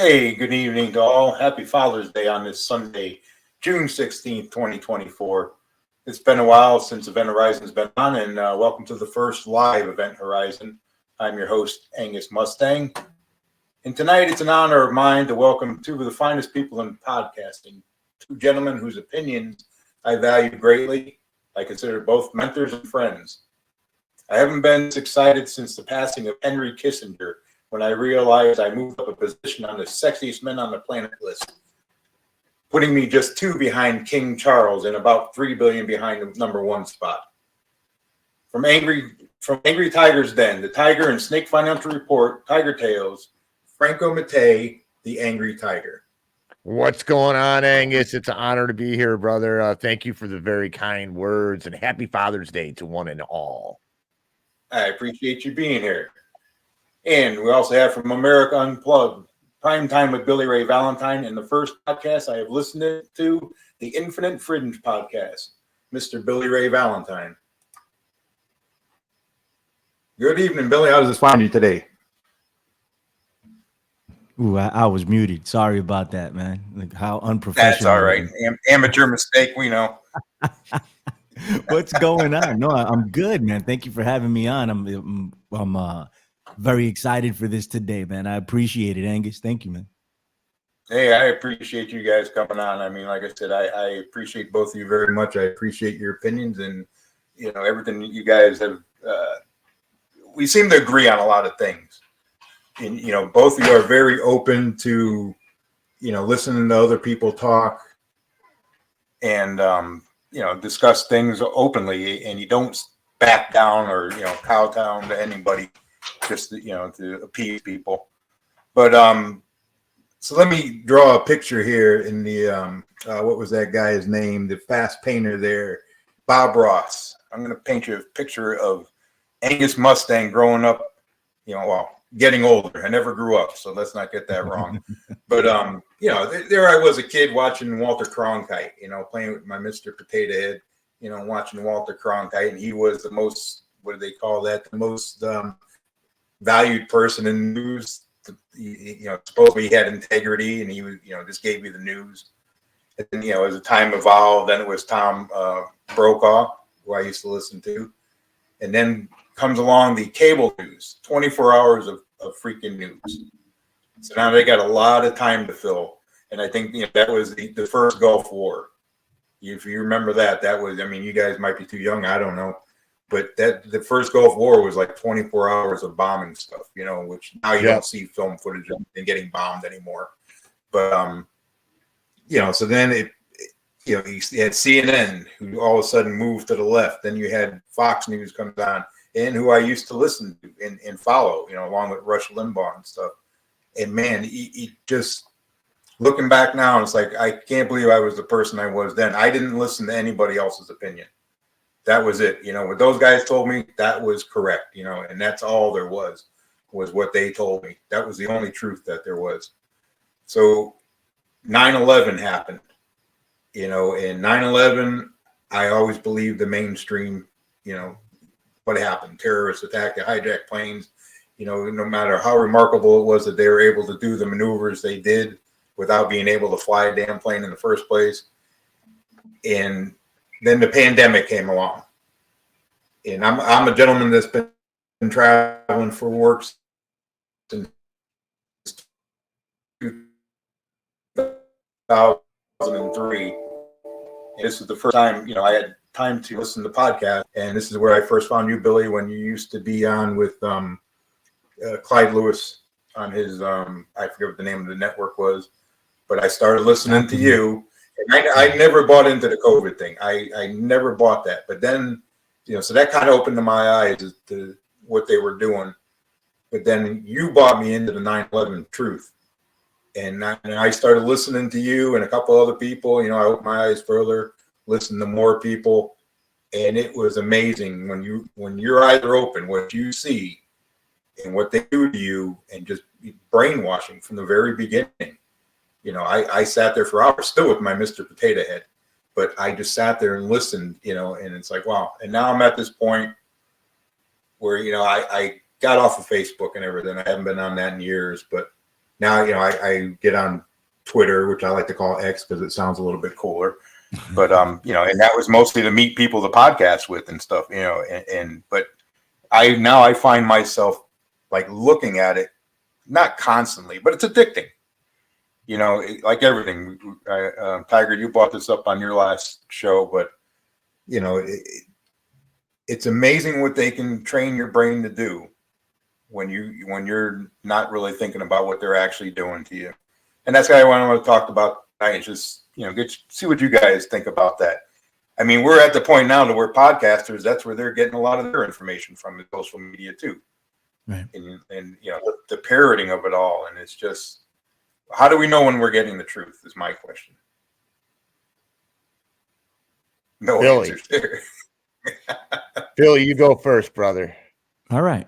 Hey, good evening to all. Happy Father's Day on this Sunday, June 16th, 2024. It's been a while since Event Horizon's been on, and welcome to the first live Event Horizon. I'm your host, Angus Mustang. And tonight it's an honor of mine to welcome two of the finest people in podcasting, two gentlemen whose opinions I value greatly. I consider both mentors and friends. I haven't been this excited since the passing of Henry Kissinger, when I realized I moved up a position on the sexiest men on the planet list, putting me just 2 behind King Charles and about 3 billion behind the number 1 spot. From Angry Tiger's Den, the Tiger and Snake Financial Report, Tiger Tales, Franco Mattei, the Angry Tiger. What's going on, Angus? It's an honor to be here, brother. Thank you for the very kind words, and happy Father's Day to one and all. I appreciate you being here. And we also have from America Unplugged, Prime Time with Billy Ray Valentine, and the first podcast I have listened to, the Infinite Fringe podcast, Mr. Billy Ray Valentine. Good evening, Billy. How does this find you today? Ooh, I was muted. Sorry about that, man. Like how unprofessional. That's all right. Amateur mistake, we know. What's going on? No, I'm good, man. Thank you for having me on. I'm very excited for this today, man. I appreciate it, Angus. Thank you, man. Hey, I appreciate you guys coming on. I mean, like I said, I appreciate both of you very much. I appreciate your opinions and, everything you guys have. We seem to agree on a lot of things. And, both of you are very open to, listening to other people talk and, discuss things openly, and you don't back down or, kowtow to anybody just, to appease people. But, so let me draw a picture here in the, what was that guy's name? The fast painter there, Bob Ross. I'm going to paint you a picture of Angus Mustang growing up, getting older. I never grew up, so let's not get that wrong. But, there I was a kid watching Walter Cronkite, playing with my Mr. Potato Head, watching Walter Cronkite. And he was the most, what do they call that? The most valued person in the news. Supposedly he had integrity, and he was, just gave me the news. And then, as the time evolved, then it was Tom Brokaw, who I used to listen to. And then comes along the cable news, 24 hours of freaking news. So now they got a lot of time to fill. And I think, that was the first Gulf War. If you remember that was, you guys might be too young, I don't know. But the first Gulf War was like 24 hours of bombing stuff, which now you don't see film footage of and getting bombed anymore. But, so then you had CNN, who all of a sudden moved to the left. Then you had Fox News comes on, and who I used to listen to and follow, along with Rush Limbaugh and stuff. And man, he just looking back now, it's like, I can't believe I was the person I was then. I didn't listen to anybody else's opinion. That was it. What those guys told me, that was correct, and that's all there was what they told me. That was the only truth that there was. So 9/11 happened, and 9/11, I always believed the mainstream, what happened, terrorists attacked, they hijacked planes, no matter how remarkable it was that they were able to do the maneuvers they did without being able to fly a damn plane in the first place. And then the pandemic came along, and I'm a gentleman that's been traveling for work since 2003. And this is the first time, I had time to listen to podcasts, and this is where I first found you, Billy, when you used to be on with Clyde Lewis on his, I forget what the name of the network was, but I started listening to you. I never bought into the COVID thing. I never bought that. But then, so that kind of opened my eyes as to what they were doing. But then you bought me into the 9/11 truth. And I started listening to you and a couple other people. I opened my eyes further, listened to more people. And it was amazing when your eyes are open, what you see and what they do to you, and just brainwashing from the very beginning. I sat there for hours still with my Mr. Potato Head, but I just sat there and listened, and it's like, wow. And now I'm at this point where, I got off of Facebook and everything. I haven't been on that in years, but Now, I get on Twitter, which I like to call X because it sounds a little bit cooler. But and that was mostly to meet people to podcast with and stuff, but I find myself like looking at it, not constantly, but it's addicting. Like everything. Tiger, you brought this up on your last show, but it's amazing what they can train your brain to do when you're not really thinking about what they're actually doing to you. And that's what I want to talk about tonight. Just see what you guys think about that. I mean, we're at the point now to where podcasters, that's where they're getting a lot of their information from, social media too. Right. And the parroting of it all. And it's just, how do we know when we're getting the truth is my question. No Billy. answers there. Billy, you go first, brother. All right.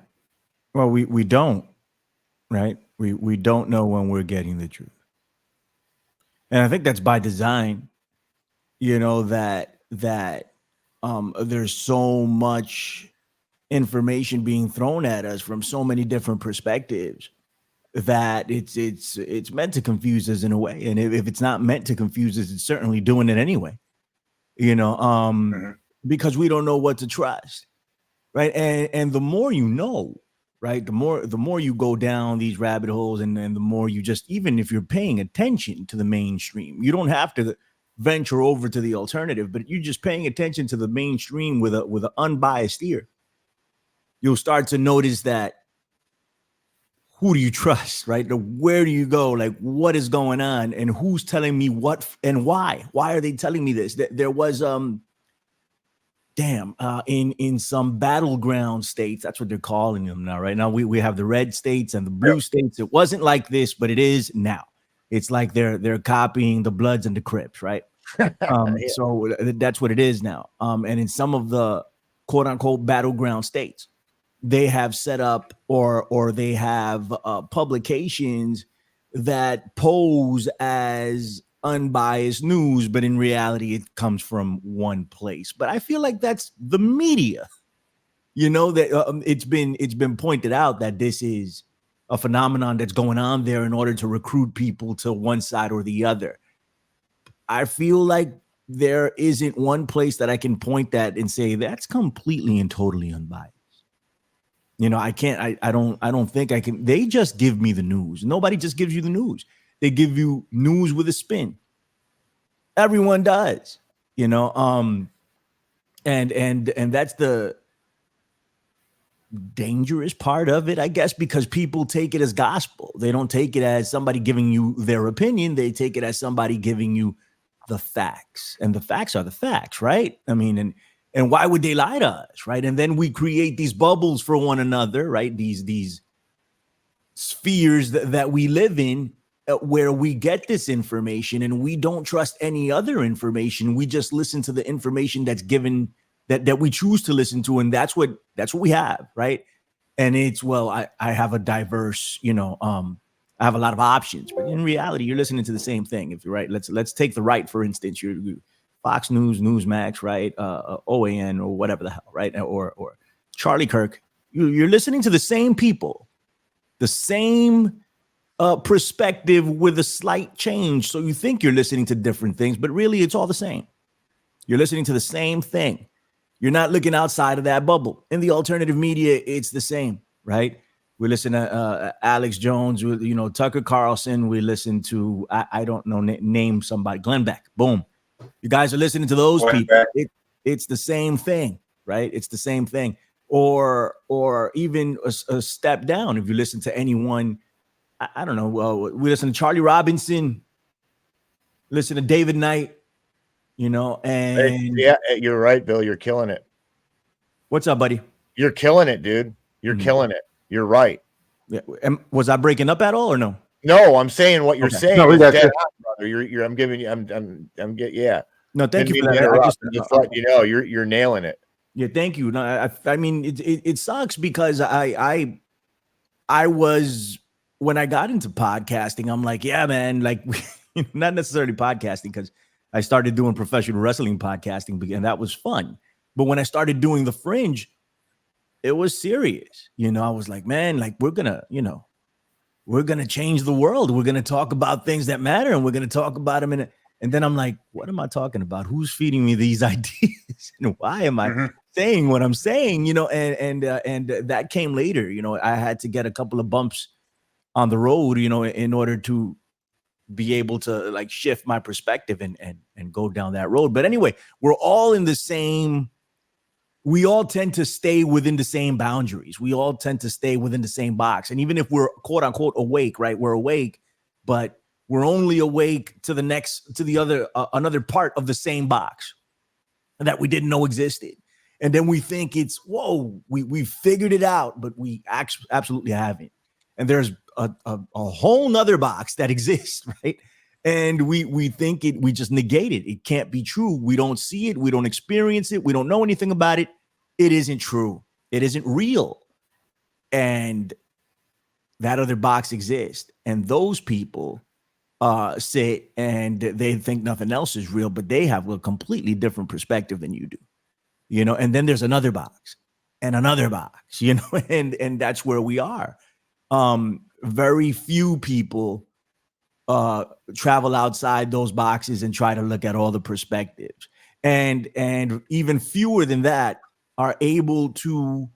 Well, we don't, right? We don't know when we're getting the truth. And I think that's by design, that there's so much information being thrown at us from so many different perspectives that it's meant to confuse us in a way. And if it's not meant to confuse us, it's certainly doing it anyway, because we don't know what to trust. Right. And the more right, the more you go down these rabbit holes, and the more you just, even if you're paying attention to the mainstream, you don't have to venture over to the alternative, but you're just paying attention to the mainstream with an unbiased ear. You'll start to notice that, who do you trust, right? Where do you go? Like, what is going on, and who's telling me what and why? Why are they telling me this? There was in some battleground states, that's what they're calling them now. Right now, we have the red states and the blue states. It wasn't like this, but it is now. It's like they're copying the Bloods and the Crips, right? So that's what it is now. And in some of the quote unquote battleground states, they have set up or they have publications that pose as unbiased news, but in reality it comes from one place. But I feel like that's the media. That it's been pointed out that this is a phenomenon that's going on there in order to recruit people to one side or the other. I feel like there isn't one place that I can point that and say that's completely and totally unbiased. I can't, I don't think I can. They just give me the news. Nobody just gives you the news. They give you news with a spin. Everyone does, and that's the dangerous part of it, I guess, because people take it as gospel. They don't take it as somebody giving you their opinion. They take it as somebody giving you the facts, and the facts are the facts, right? I mean, and why would they lie to us, right? And then we create these bubbles for one another, right? These spheres that we live in, where we get this information and we don't trust any other information. We just listen to the information that's given, that we choose to listen to, and that's what we have, right? And it's, well, I have a diverse, I have a lot of options, but in reality, you're listening to the same thing. If you're right, let's take the right, for instance, you're Fox News, Newsmax, right? OAN or whatever the hell, right? Or Charlie Kirk. You're listening to the same people, the same perspective with a slight change. So you think you're listening to different things, but really it's all the same. You're listening to the same thing. You're not looking outside of that bubble. In the alternative media, it's the same, right? We listen to Alex Jones, Tucker Carlson. We listen to, I don't know, name somebody, Glenn Beck. Boom. You guys are listening to those people. It's the same thing, right? It's the same thing. Or even a step down. If you listen to anyone, I don't know. Well, we listen to Charlie Robinson, listen to David Knight, and yeah, you're right, Bill. You're killing it. What's up, buddy? You're killing it, dude. You're killing it. You're right. Yeah. Was I breaking up at all or no? No, I'm saying what you're saying. No, is that's dead it. on, brother. I'm giving you. Yeah. No, thank you for Didn't that. mean to interrupt. Just let you know, you're nailing it. Yeah, thank you. No, I mean, it sucks because I was, when I got into podcasting, I'm like, yeah, man, like not necessarily podcasting, because I started doing professional wrestling podcasting, and that was fun. But when I started doing the Fringe, it was serious. I was like, man, like we're gonna, we're going to change the world. We're going to talk about things that matter, and we're going to talk about them. And then I'm like, what am I talking about? Who's feeding me these ideas? And why am I saying what I'm saying? And that came later. I had to get a couple of bumps on the road, in order to be able to like shift my perspective and go down that road. But anyway, we're all in the same. We all tend to stay within the same boundaries. We all tend to stay within the same box. And even if we're quote unquote awake, right? We're awake, but we're only awake to the other, another part of the same box that we didn't know existed. And then we think it's, whoa, we figured it out, but we absolutely haven't. And there's a whole nother box that exists, right? And we think we just negate it. It can't be true. We don't see it. We don't experience it. We don't know anything about it. It isn't true. It isn't real. And that other box exists. And those people sit and they think nothing else is real, but they have a completely different perspective than you do. And then there's another box and another box, and that's where we are. Very few people travel outside those boxes and try to look at all the perspectives, and even fewer than that are able to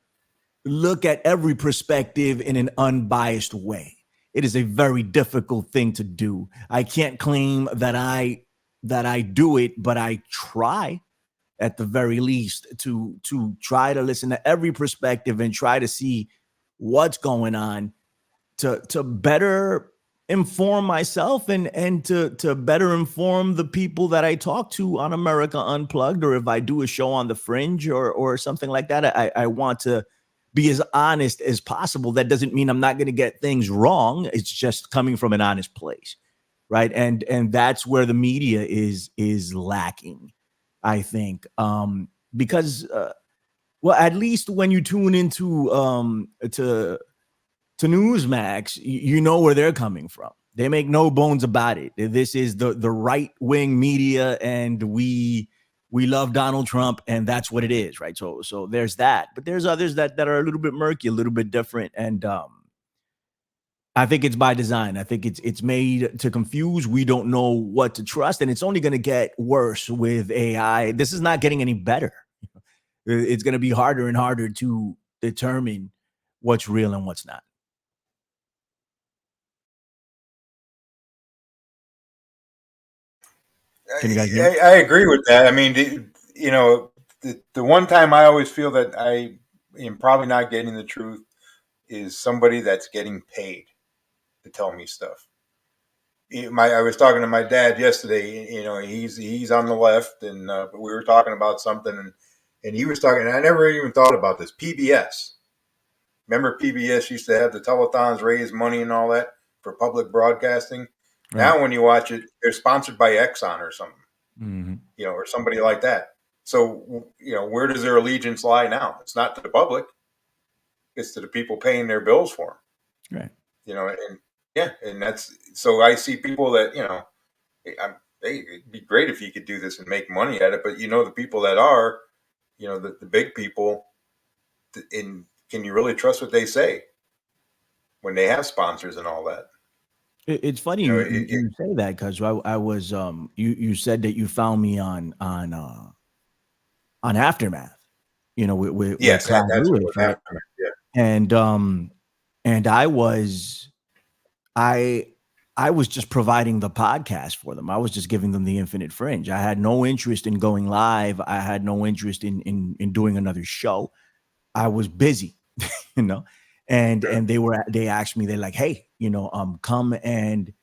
look at every perspective in an unbiased way. It is a very difficult thing to do. I can't claim that I do it, but I try at the very least to try to listen to every perspective and try to see what's going on to better inform myself and to better inform the people that I talk to on America Unplugged, or if I do a show on The Fringe or something like that. I want to be as honest as possible. That doesn't mean I'm not going to get things wrong. It's just coming from an honest place, right? And that's where the media is lacking, I think, because well, at least when you tune into to Newsmax, you know where they're coming from. They make no bones about it. This is the right-wing media, and we love Donald Trump, and that's what it is, right? So there's that. But there's others that are a little bit murky, a little bit different, and I think it's by design. I think it's made to confuse. We don't know what to trust, and it's only going to get worse with AI. This is not getting any better. It's going to be harder and harder to determine what's real and what's not. Can you guys hear me? I agree with that. I mean, the one time I always feel that I am probably not getting the truth is somebody that's getting paid to tell me stuff. I was talking to my dad yesterday. He's on the left, and we were talking about something, and he was talking. And I never even thought about this. PBS. Remember, PBS used to have the telethons, raise money, and all that for public broadcasting. Right. Now, when you watch it, they're sponsored by Exxon or something, or somebody like that. So, where does their allegiance lie now? It's not to the public; it's to the people paying their bills for them. Right. And that's so. I see people that it'd be great if you could do this and make money at it, but the people that are, the big people, can you really trust what they say when they have sponsors and all that? It's funny you say that, because I was you said that you found me on Aftermath, with yes, Clyde that's Lewis, what right? happened. Yeah. And I was just providing the podcast for them. I was just giving them the Infinite Fringe. I had no interest in going live. I had no interest in doing another show. I was busy, and they asked me, they're like, hey, come and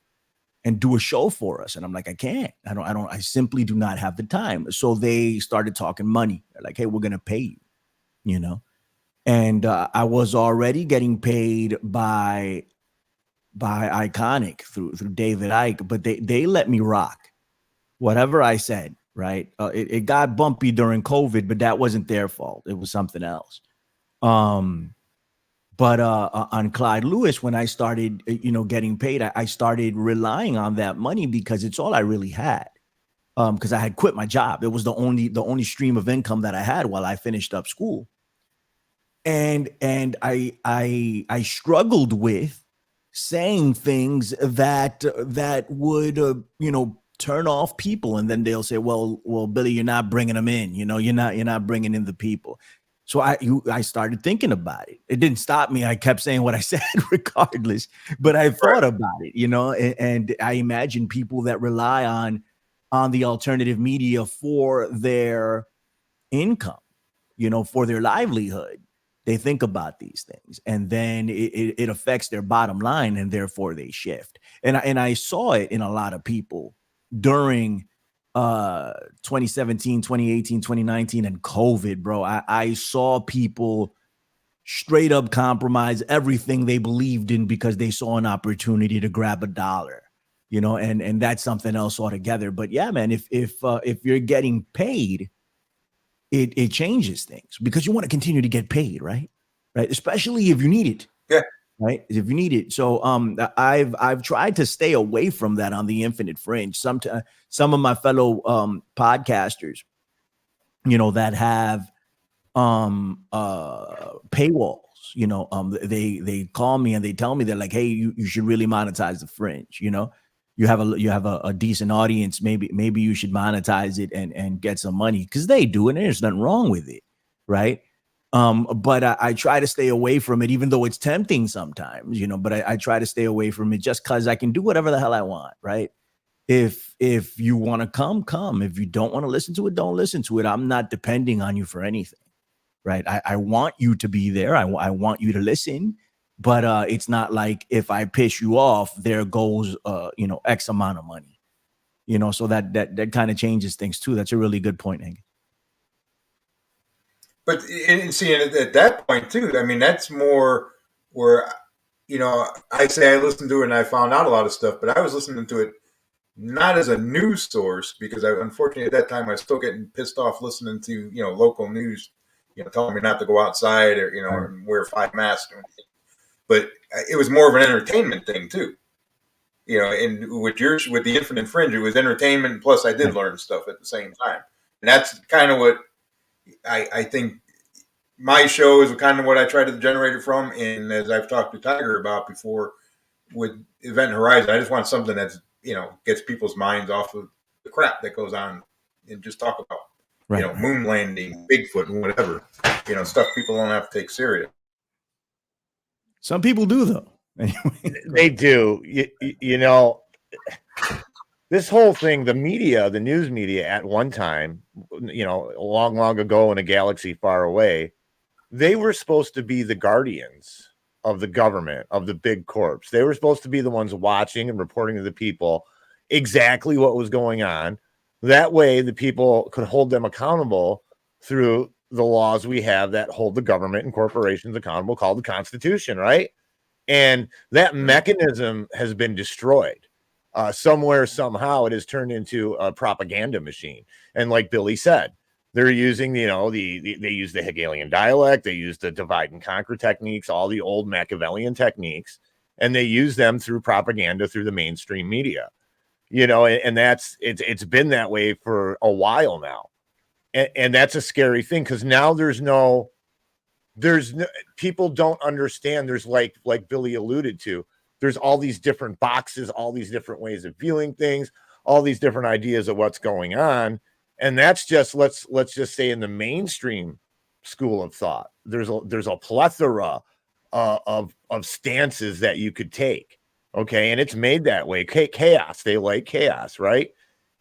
do a show for us. And I'm like, I can't, I simply do not have the time. So they started talking money. They're like, hey, we're going to pay you, and I was already getting paid by Iconic through David Icke, but they let me rock whatever I said. Right. It got bumpy during COVID, but that wasn't their fault. It was something else. But on Clyde Lewis, when I started, getting paid, I started relying on that money because it's all I really had. Because I had quit my job. It was the only stream of income that I had while I finished up school. And I struggled with saying things that would turn off people, and then they'll say, well, Billy, you're not bringing them in, you're not bringing in the people. So I started thinking about it. It didn't stop me. I kept saying what I said regardless, but I thought about it, and I imagine people that rely on the alternative media for their income, for their livelihood. They think about these things, and then it affects their bottom line, and therefore they shift. And I saw it in a lot of people during 2017, 2018, 2019, and COVID, bro. I saw people straight up compromise everything they believed in because they saw an opportunity to grab a dollar, and that's something else altogether. But yeah, man, if you're getting paid, it changes things, because you want to continue to get paid, right? Especially if you need it. Yeah. Right. If you need it. So I've tried to stay away from that on the Infinite Fringe. Some of my fellow podcasters, that have paywalls, they call me and they tell me, they're like, hey, you should really monetize the Fringe. You have a decent audience. Maybe you should monetize it and get some money, because they do, and there's nothing wrong with it, right? But I try to stay away from it, even though it's tempting sometimes, but I try to stay away from it just because I can do whatever the hell I want, right? If you want to come. If you don't want to listen to it, don't listen to it. I'm not depending on you for anything, right? I want you to be there. I want you to listen. But it's not like if I piss you off, there goes X amount of money, so that kind of changes things too. That's a really good point, Hank. But see, at that point too, I mean, that's more where, I say I listened to it and I found out a lot of stuff, but I was listening to it not as a news source, because unfortunately at that time I was still getting pissed off listening to, local news, telling me not to go outside or, and wear 5 masks. But it was more of an entertainment thing too, and with the Infinite Fringe, it was entertainment. Plus I did learn stuff at the same time. And that's kind of what I think my show is kind of what I try to generate it from. And as I've talked to Tiger about before with Event Horizon, I just want something that's, gets people's minds off of the crap that goes on and just talk about, moon landing, Bigfoot, and whatever, stuff people don't have to take serious. Some people do, though. They do. This whole thing, the media, the news media at one time, long, long ago in a galaxy far away, they were supposed to be the guardians of the government, of the big corps. They were supposed to be the ones watching and reporting to the people exactly what was going on. That way, the people could hold them accountable through the laws we have that hold the government and corporations accountable, called the Constitution, right? And that mechanism has been destroyed. Somewhere, somehow, it has turned into a propaganda machine. And like Billy said, they're using, they use the Hegelian dialect, they use the divide and conquer techniques, all the old Machiavellian techniques, and they use them through propaganda, through the mainstream media, and it's been that way for a while now. And that's a scary thing, because now there's no people don't understand. There's like Billy alluded to, there's all these different boxes, all these different ways of viewing things, all these different ideas of what's going on. And that's just, let's just say, in the mainstream school of thought, there's a plethora of stances that you could take. Okay. And it's made that way. Chaos. They like chaos, right?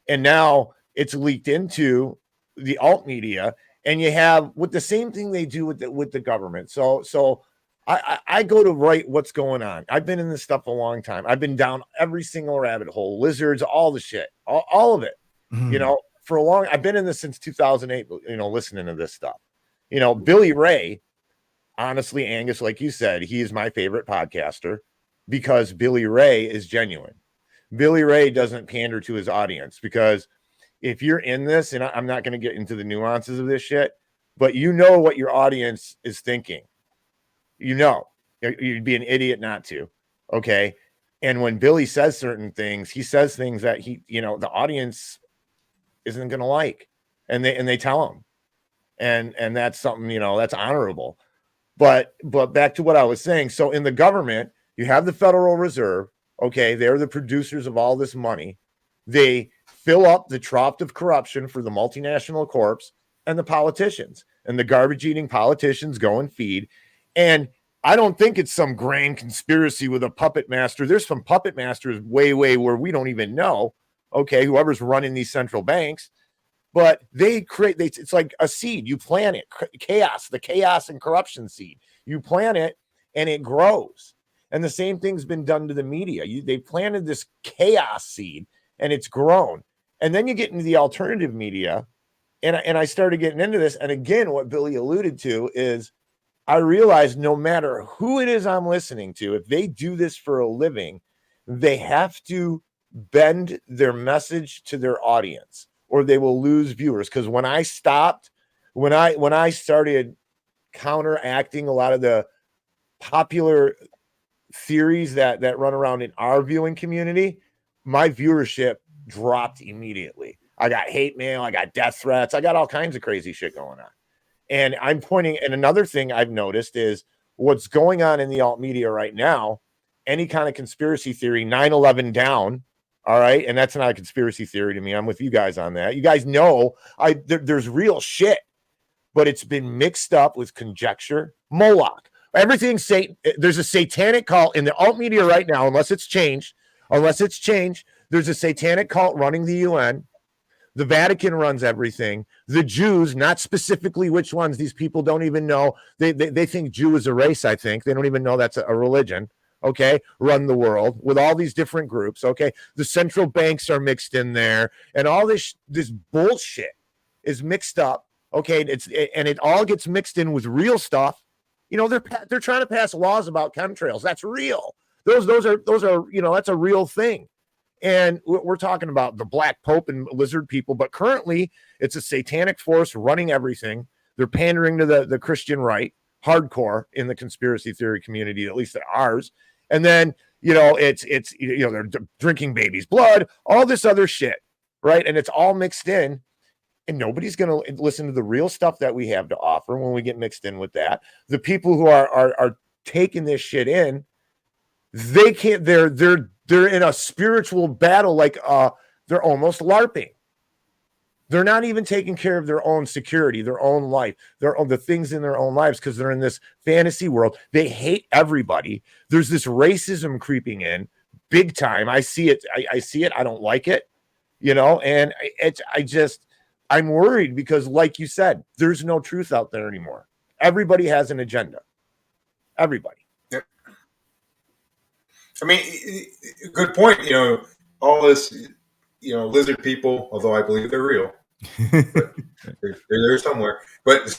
And now it's leaked into the alt media, and you have with the same thing they do with the government. So I go to write what's going on. I've been in this stuff a long time. I've been down every single rabbit hole, lizards, all the shit, all of it, for a long, I've been in this since 2008, listening to this stuff, Billy Ray, honestly, Angus, like you said, he is my favorite podcaster because Billy Ray is genuine. Billy Ray doesn't pander to his audience, because if you're in this, and I'm not going to get into the nuances of this shit, but what your audience is thinking, you'd be an idiot not to. Okay. And when Billy says certain things, he says things that the audience isn't going to like, and they tell him, and that's something, that's honorable. But back to what I was saying. So in the government, You have the Federal Reserve. Okay, they're the producers of all this money. They fill up the trough of corruption for the multinational corps and the politicians, and the garbage eating politicians go and feed. And I don't think it's some grand conspiracy with a puppet master. There's some puppet masters way where we don't even know. Okay, whoever's running these central banks, but it's like a seed. You plant it, the chaos and corruption seed. You plant it and it grows. And the same thing's been done to the media. They planted this chaos seed and it's grown. And then you get into the alternative media, and I started getting into this. And again, what Billy alluded to is I realized no matter who it is I'm listening to, if they do this for a living, they have to bend their message to their audience or they will lose viewers. Because when I started counteracting a lot of the popular theories that run around in our viewing community, my viewership dropped immediately. I got hate mail, I got death threats, I got all kinds of crazy shit going on. And I'm pointing, and another thing I've noticed is what's going on in the alt media right now, any kind of conspiracy theory, 9/11 down, all right? And that's not a conspiracy theory to me. I'm with you guys on that. You guys know there's real shit, but it's been mixed up with conjecture, Moloch. Everything's Satan. There's a satanic cult in the alt media right now, unless it's changed. There's a satanic cult running the UN. The Vatican runs everything. The Jews, not specifically which ones, these people don't even know. They think Jew is a race, I think. They don't even know that's a religion, okay? Run the world with all these different groups, okay? The central banks are mixed in there, and all this bullshit is mixed up, okay? And it all gets mixed in with real stuff. You know, they're trying to pass laws about chemtrails. That's real. Those are that's a real thing. And we're talking about the Black Pope and lizard people, but currently it's a satanic force running everything. They're pandering to the Christian right, hardcore in the conspiracy theory community, at least at ours. And then, it's they're drinking babies' blood, all this other shit, right? And it's all mixed in. And nobody's going to listen to the real stuff that we have to offer when we get mixed in with that. The people who are taking this shit in, they can't. They're in a spiritual battle, like they're almost LARPing. They're not even taking care of their own security, their own life, the things in their own lives, because they're in this fantasy world. They hate everybody. There's this racism creeping in big time. I see it. I see it. I don't like it. And I'm worried because, like you said, there's no truth out there anymore. Everybody has an agenda. Everybody. Yep. I mean, good point. All this, lizard people, although I believe they're real, but they're there somewhere. But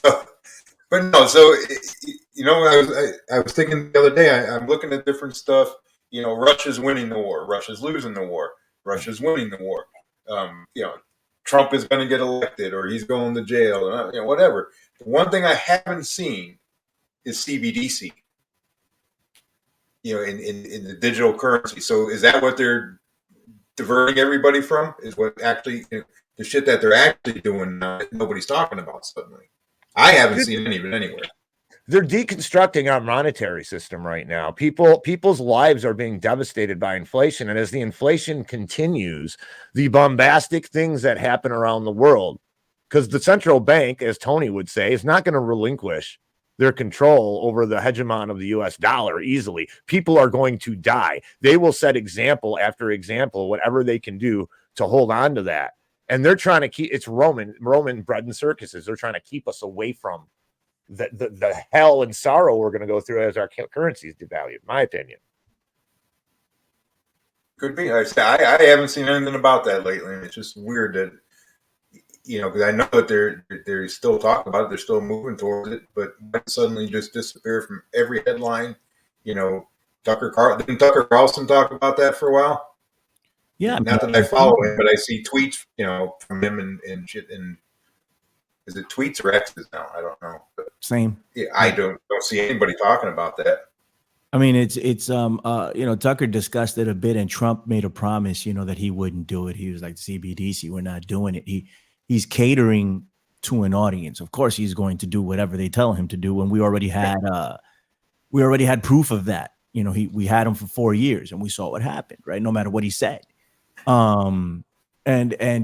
no. So, I was thinking the other day. I'm looking at different stuff. Russia's winning the war. Russia's losing the war. Russia's winning the war. Trump is going to get elected or he's going to jail, whatever. The one thing I haven't seen is CBDC, in the digital currency. So is that what they're diverting everybody from? Is what actually the shit that they're actually doing nobody's talking about suddenly? I haven't seen any of it anywhere. They're deconstructing our monetary system right now. People's lives are being devastated by inflation. And as the inflation continues, the bombastic things that happen around the world, because the central bank, as Tony would say, is not going to relinquish their control over the hegemon of the US dollar easily. People are going to die. They will set example after example, whatever they can do to hold on to that. And they're trying to keep, it's Roman bread and circuses. They're trying to keep us away from the hell and sorrow we're going to go through as our currency is devalued, in my opinion. Could be. I haven't seen anything about that lately. It's just weird that, because I know that they're still talking about it. They're still moving towards it, but suddenly just disappear from every headline. Didn't Tucker Carlson talk about that for a while? Yeah. Not that I follow him, but I see tweets, from him and shit. And is it tweets or X's now? I don't know. But same. Yeah, I don't see anybody talking about that. I mean, it's Tucker discussed it a bit, and Trump made a promise, that he wouldn't do it. He was like, CBDC, we're not doing it. He's catering to an audience. Of course, he's going to do whatever they tell him to do. And we already had proof of that. You know, we had him for 4 years and we saw what happened, right? No matter what he said. And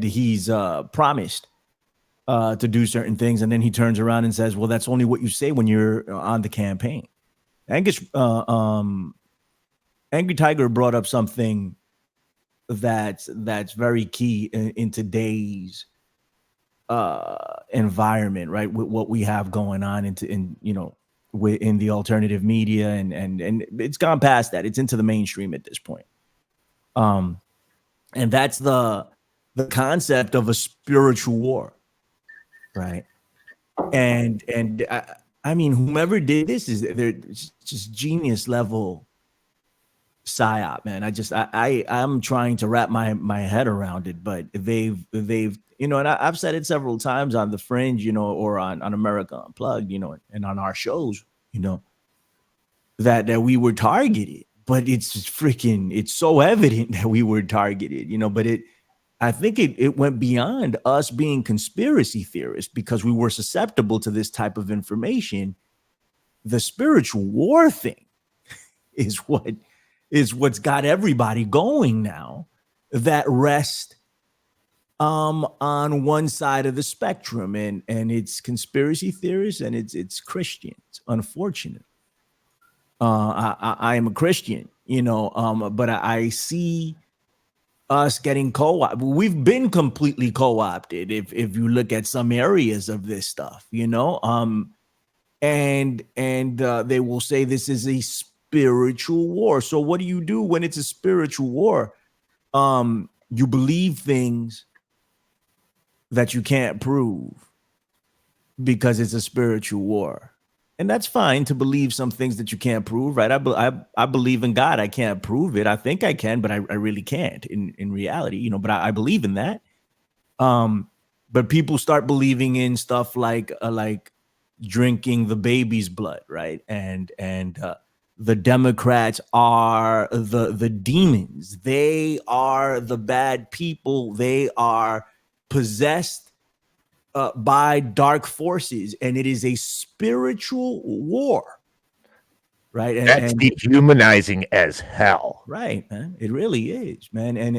he's promised to do certain things, and then he turns around and says, well, that's only what you say when you're on the campaign. Angry Tiger brought up something that's very key in today's environment, right? With what we have going on in the alternative media, and it's gone past that. It's into the mainstream at this point. And that's the concept of a spiritual war, right? And I mean, whomever did this they're just genius level psyop, man. I'm trying to wrap my head around it, but they've and I've said it several times on The Fringe, or on America Unplugged, and on our shows, that we were targeted, but it's so evident that we were targeted, but I think it went beyond us being conspiracy theorists because we were susceptible to this type of information. The spiritual war thing is what's got everybody going now that rest on one side of the spectrum, and it's conspiracy theorists and it's Christians, unfortunately. I am a Christian, but I see us getting co-opted. We've been completely co-opted if you look at some areas of this stuff, and they will say this is a spiritual war. So what do you do when it's a spiritual war? You believe things that you can't prove because it's a spiritual war. And that's fine to believe some things that you can't prove, right? I believe in God. I can't prove it. I think I can, but I really can't in reality, but I believe in that. But people start believing in stuff like drinking the baby's blood, right? And the Democrats are the demons. They are the bad people. They are possessed by dark forces, and it is a spiritual war, right? That's dehumanizing as hell, right, man? It really is, man. And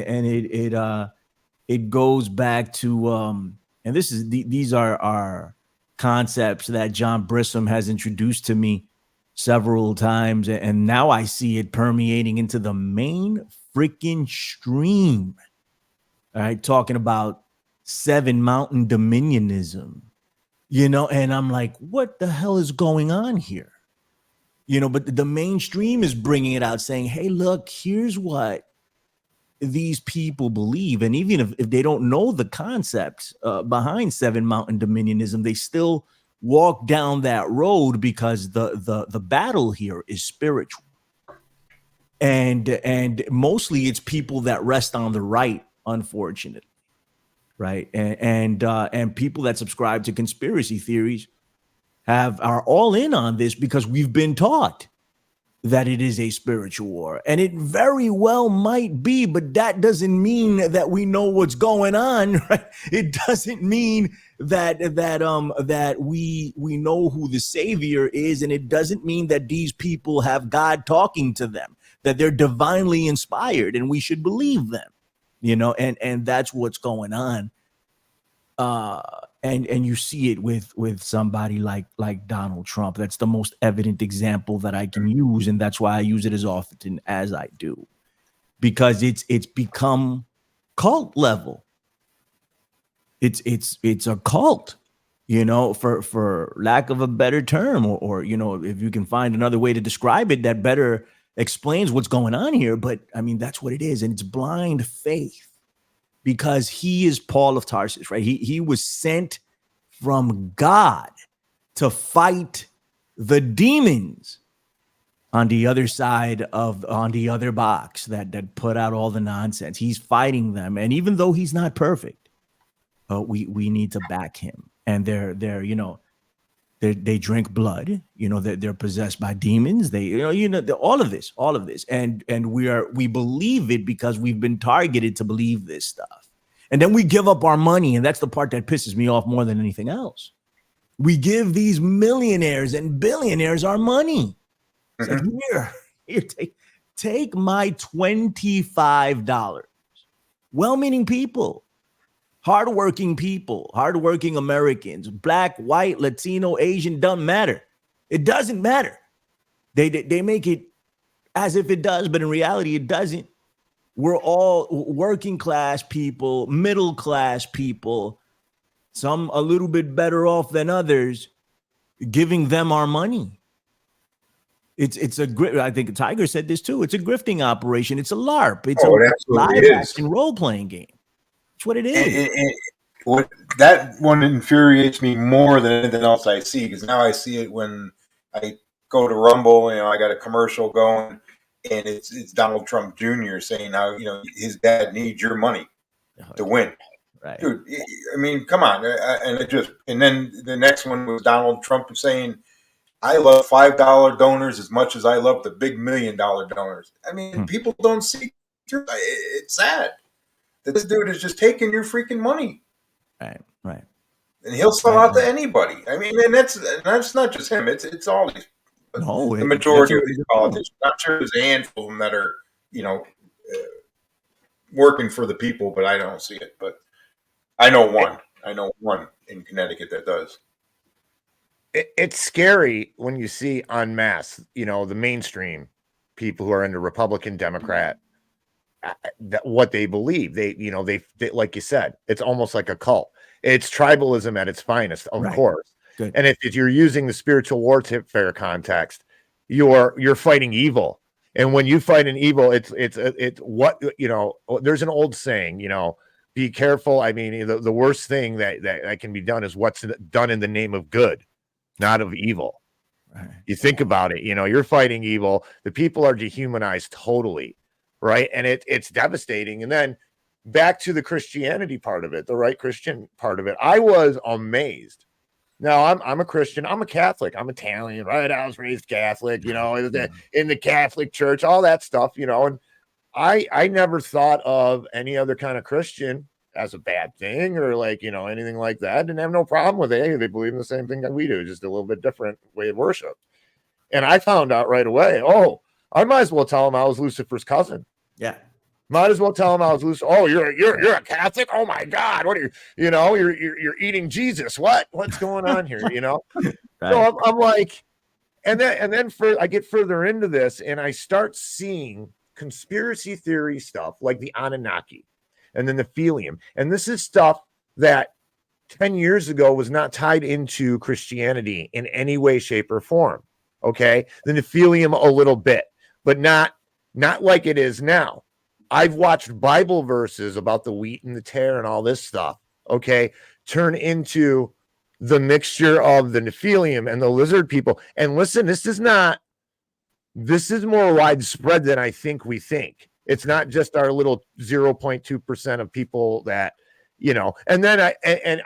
it goes back to and these are our concepts that John Brissom has introduced to me several times, and now I see it permeating into the main freaking stream. All right, talking about Seven Mountain Dominionism, and I'm like, what the hell is going on here? But the mainstream is bringing it out, saying, hey, look, here's what these people believe. And even if they don't know the concept behind Seven Mountain Dominionism, they still walk down that road because the battle here is spiritual. And mostly it's people that rest on the right, unfortunately. Right. And people that subscribe to conspiracy theories are all in on this because we've been taught that it is a spiritual war. And it very well might be, but that doesn't mean that we know what's going on, right? It doesn't mean that we know who the savior is, and it doesn't mean that these people have God talking to them, that they're divinely inspired and we should believe them. And that's what's going on. And you see it with somebody like Donald Trump. That's the most evident example that I can use, and that's why I use it as often as I do, because it's become cult level. It's a cult, for lack of a better term, or if you can find another way to describe it that better explains what's going on here. But I mean, that's what it is, and it's blind faith. Because he is Paul of Tarsus, right? He was sent from God to fight the demons on the other side on the other box that put out all the nonsense. He's fighting them, and even though he's not perfect, we need to back him. And they're they drink blood. They're possessed by demons. They all of this, and we believe it because we've been targeted to believe this stuff. And then we give up our money, and that's the part that pisses me off more than anything else. We give these millionaires and billionaires our money. It's like, Take my $25. Well-meaning people, hardworking Americans, black, white, Latino, Asian, doesn't matter. It doesn't matter. They make it as if it does, but in reality, it doesn't. We're all working class people, middle class people, some a little bit better off than others, giving them our money. It's a I think Tiger said this too. It's a grifting operation. It's a LARP. It's a live action role playing game. That's what it is. What that one infuriates me more than anything else I see, because now I see it when I go to Rumble. I got a commercial going, and it's Donald Trump Jr. saying how his dad needs your money to win. Right, dude. I mean, come on. And then the next one was Donald Trump saying, I love $5 donors as much as I love the big $1 million donors. I mean, people don't see through. It's sad that this dude is just taking your freaking money. Right. And he'll sell out to anybody. I mean, and that's not just him. It's all these. The majority of these politicians. I'm sure there's a handful of them that are, working for the people, but I don't see it. But I know one. I know one in Connecticut that does. It's scary when you see en masse, the mainstream people who are into Republican, Democrat, what they believe. They like you said, it's almost like a cult. It's tribalism at its finest, of course. Good. And if you're using the spiritual warfare context, you're fighting evil. And when you fight an evil, it's what, there's an old saying, be careful. I mean, the worst thing that can be done is what's done in the name of good, not of evil. Right. You think about it, you're fighting evil. The people are dehumanized totally. Right. And it's devastating. And then back to the Christianity part of it, the right Christian part of it. I was amazed. Now I'm a Christian. I'm a Catholic. I'm Italian, right? I was raised Catholic, in the Catholic Church, all that stuff, and I never thought of any other kind of Christian as a bad thing or anything like that. Didn't have no problem with it. They believe in the same thing that we do, just a little bit different way of worship. And I found out right away, I might as well tell him I was Lucifer's cousin. Yeah. Might as well tell him I was Lucifer. Oh, you're a Catholic? Oh my God. What are you, you're eating Jesus. What's going on here? Right. So I'm like, and then I get further into this and I start seeing conspiracy theory stuff like the Anunnaki and then the Nephilim. And this is stuff that 10 years ago was not tied into Christianity in any way, shape, or form. Okay. The Nephilim a little bit, but not like it is now. I've watched Bible verses about the wheat and the tare and all this stuff, okay, turn into the mixture of the Nephilim and the lizard people. And listen, this is more widespread than I think we think. It's not just our little 0.2% of people that, and then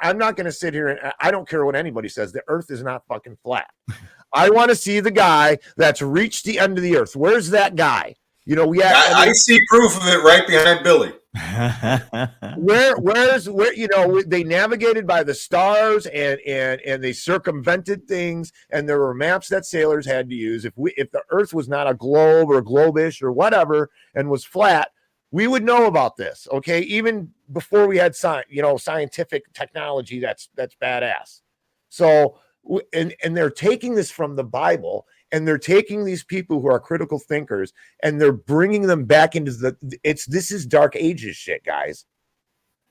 I'm not going to sit here and I don't care what anybody says. The earth is not fucking flat. I want to see the guy that's reached the end of the earth. Where's that guy? I see proof of it right behind Billy. Where's they navigated by the stars and they circumvented things, and there were maps that sailors had to use. If the earth was not a globe or globish or whatever and was flat, we would know about this. Okay. Even before we had scientific technology, that's badass. So, and they're taking this from the Bible. And they're taking these people who are critical thinkers and they're bringing them back into this is Dark Ages shit, guys.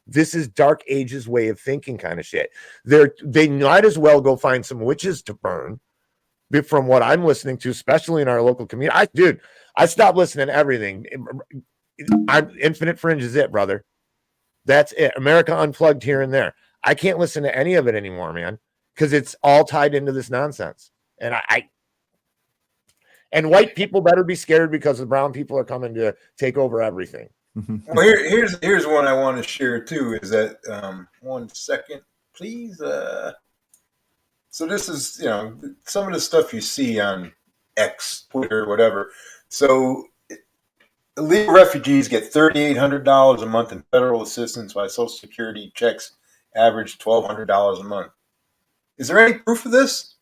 This is Dark Ages way of thinking kind of shit. They might as well go find some witches to burn from what I'm listening to, especially in our local community. I stopped listening to everything. Infinite Fringe is it, brother. That's it. America Unplugged here and there. I can't listen to any of it anymore, man, because it's all tied into this nonsense. And And white people better be scared because the brown people are coming to take over everything. Well, here's one I want to share too. Is that 1 second, please? So this is some of the stuff you see on X, Twitter, whatever. So illegal refugees get $3,800 a month in federal assistance, while Social Security checks average $1,200 a month. Is there any proof of this?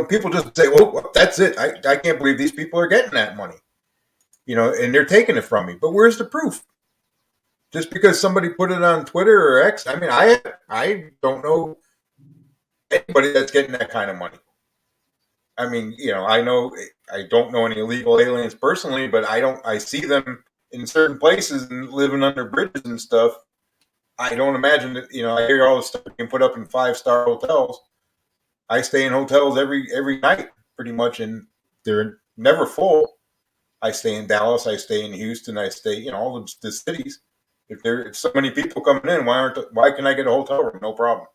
people just say, "Oh, that's it. I can't believe these people are getting that money," and they're taking it from me. But where's the proof? Just because somebody put it on Twitter or X, I mean, I don't know anybody that's getting that kind of money. I mean, I don't know any illegal aliens personally, but I see them in certain places and living under bridges and stuff. I don't imagine that, I hear all this stuff being put up in 5-star hotels. I stay in hotels every night pretty much, and they're never full. I stay in Dallas, I stay in Houston, I stay, all the cities. If there's so many people coming in, why can I get a hotel room? No problem.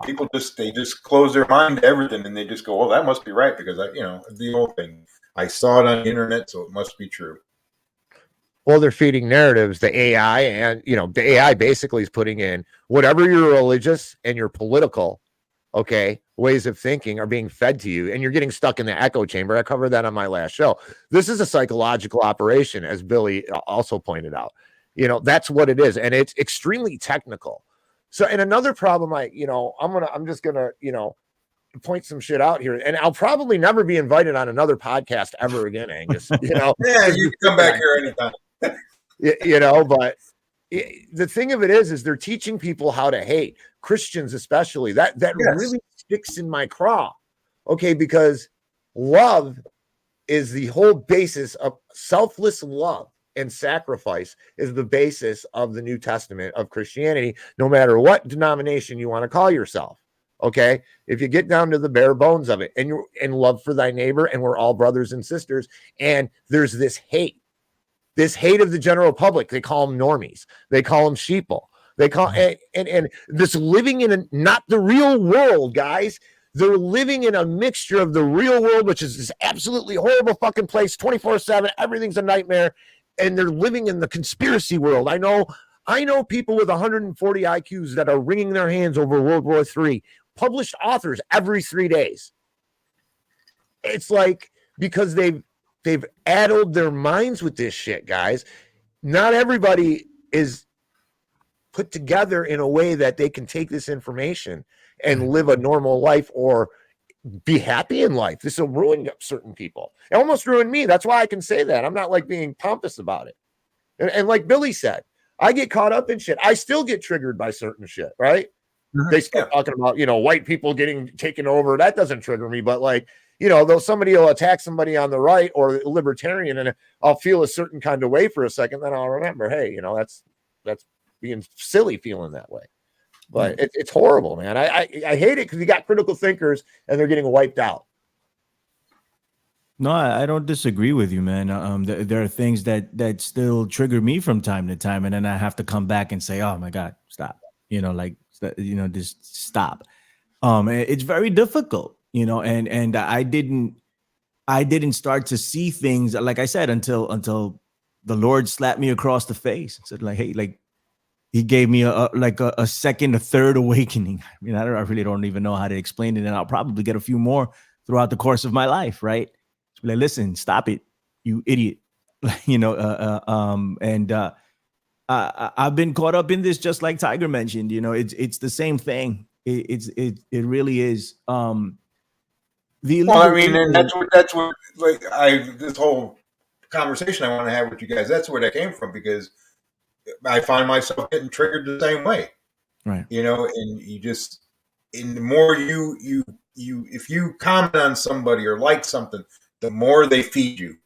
People just close their mind to everything, and they just go, "Well, that must be right," because the whole thing. I saw it on the internet, so it must be true. Well, they're feeding narratives, the AI, and the AI basically is putting in whatever your religious and your political, ways of thinking are being fed to you, and you're getting stuck in the echo chamber. I covered that on my last show. This is a psychological operation, as Billy also pointed out. That's what it is, and it's extremely technical. So, and another problem, I'm just gonna, point some shit out here, and I'll probably never be invited on another podcast ever again, Angus. Yeah, you can come back here anytime. But the thing of it is they're teaching people how to hate Christians, especially. That yes. Really sticks in my craw. Because love is the whole basis of selfless love. And sacrifice is the basis of the New Testament of Christianity, no matter what denomination you want to call yourself. If you get down to the bare bones of it, and love for thy neighbor, and we're all brothers and sisters, and there's this hate of the general public. They call them normies. They call them sheeple. They call and this living in not the real world, guys. They're living in a mixture of the real world, which is this absolutely horrible fucking place, 24/7. Everything's a nightmare. And they're living in the conspiracy world. I know people with 140 IQs that are wringing their hands over World War III, published authors every 3 days. It's like, because they've addled their minds with this shit, guys. Not everybody is put together in a way that they can take this information and live a normal life or be happy in life. This will ruin certain people. It almost ruined me. That's why I can say that. I'm not being pompous about it. And like Billy said, I get caught up in shit. I still get triggered by certain shit, right? Mm-hmm. They start talking about, white people getting taken over. That doesn't trigger me. But though somebody will attack somebody on the right or libertarian, and I'll feel a certain kind of way for a second, then I'll remember, hey, that's being silly feeling that way. But it's horrible, man. I hate it because you got critical thinkers and they're getting wiped out. No, I don't disagree with you, man. There are things that still trigger me from time to time, and then I have to come back and say, "Oh my God, stop!" Just stop. It's very difficult, and I didn't start to see things, like I said, until the Lord slapped me across the face and said, "Hey, He gave me a second, a third awakening." I mean, I really don't even know how to explain it, and I'll probably get a few more throughout the course of my life, right? Listen, stop it, you idiot. I've been caught up in this, just like Tiger mentioned. It's the same thing. It really is. And that's what this whole conversation I want to have with you guys. That's where that came from, because I find myself getting triggered the same way, right? And the more you if you comment on somebody or like something, the more they feed you.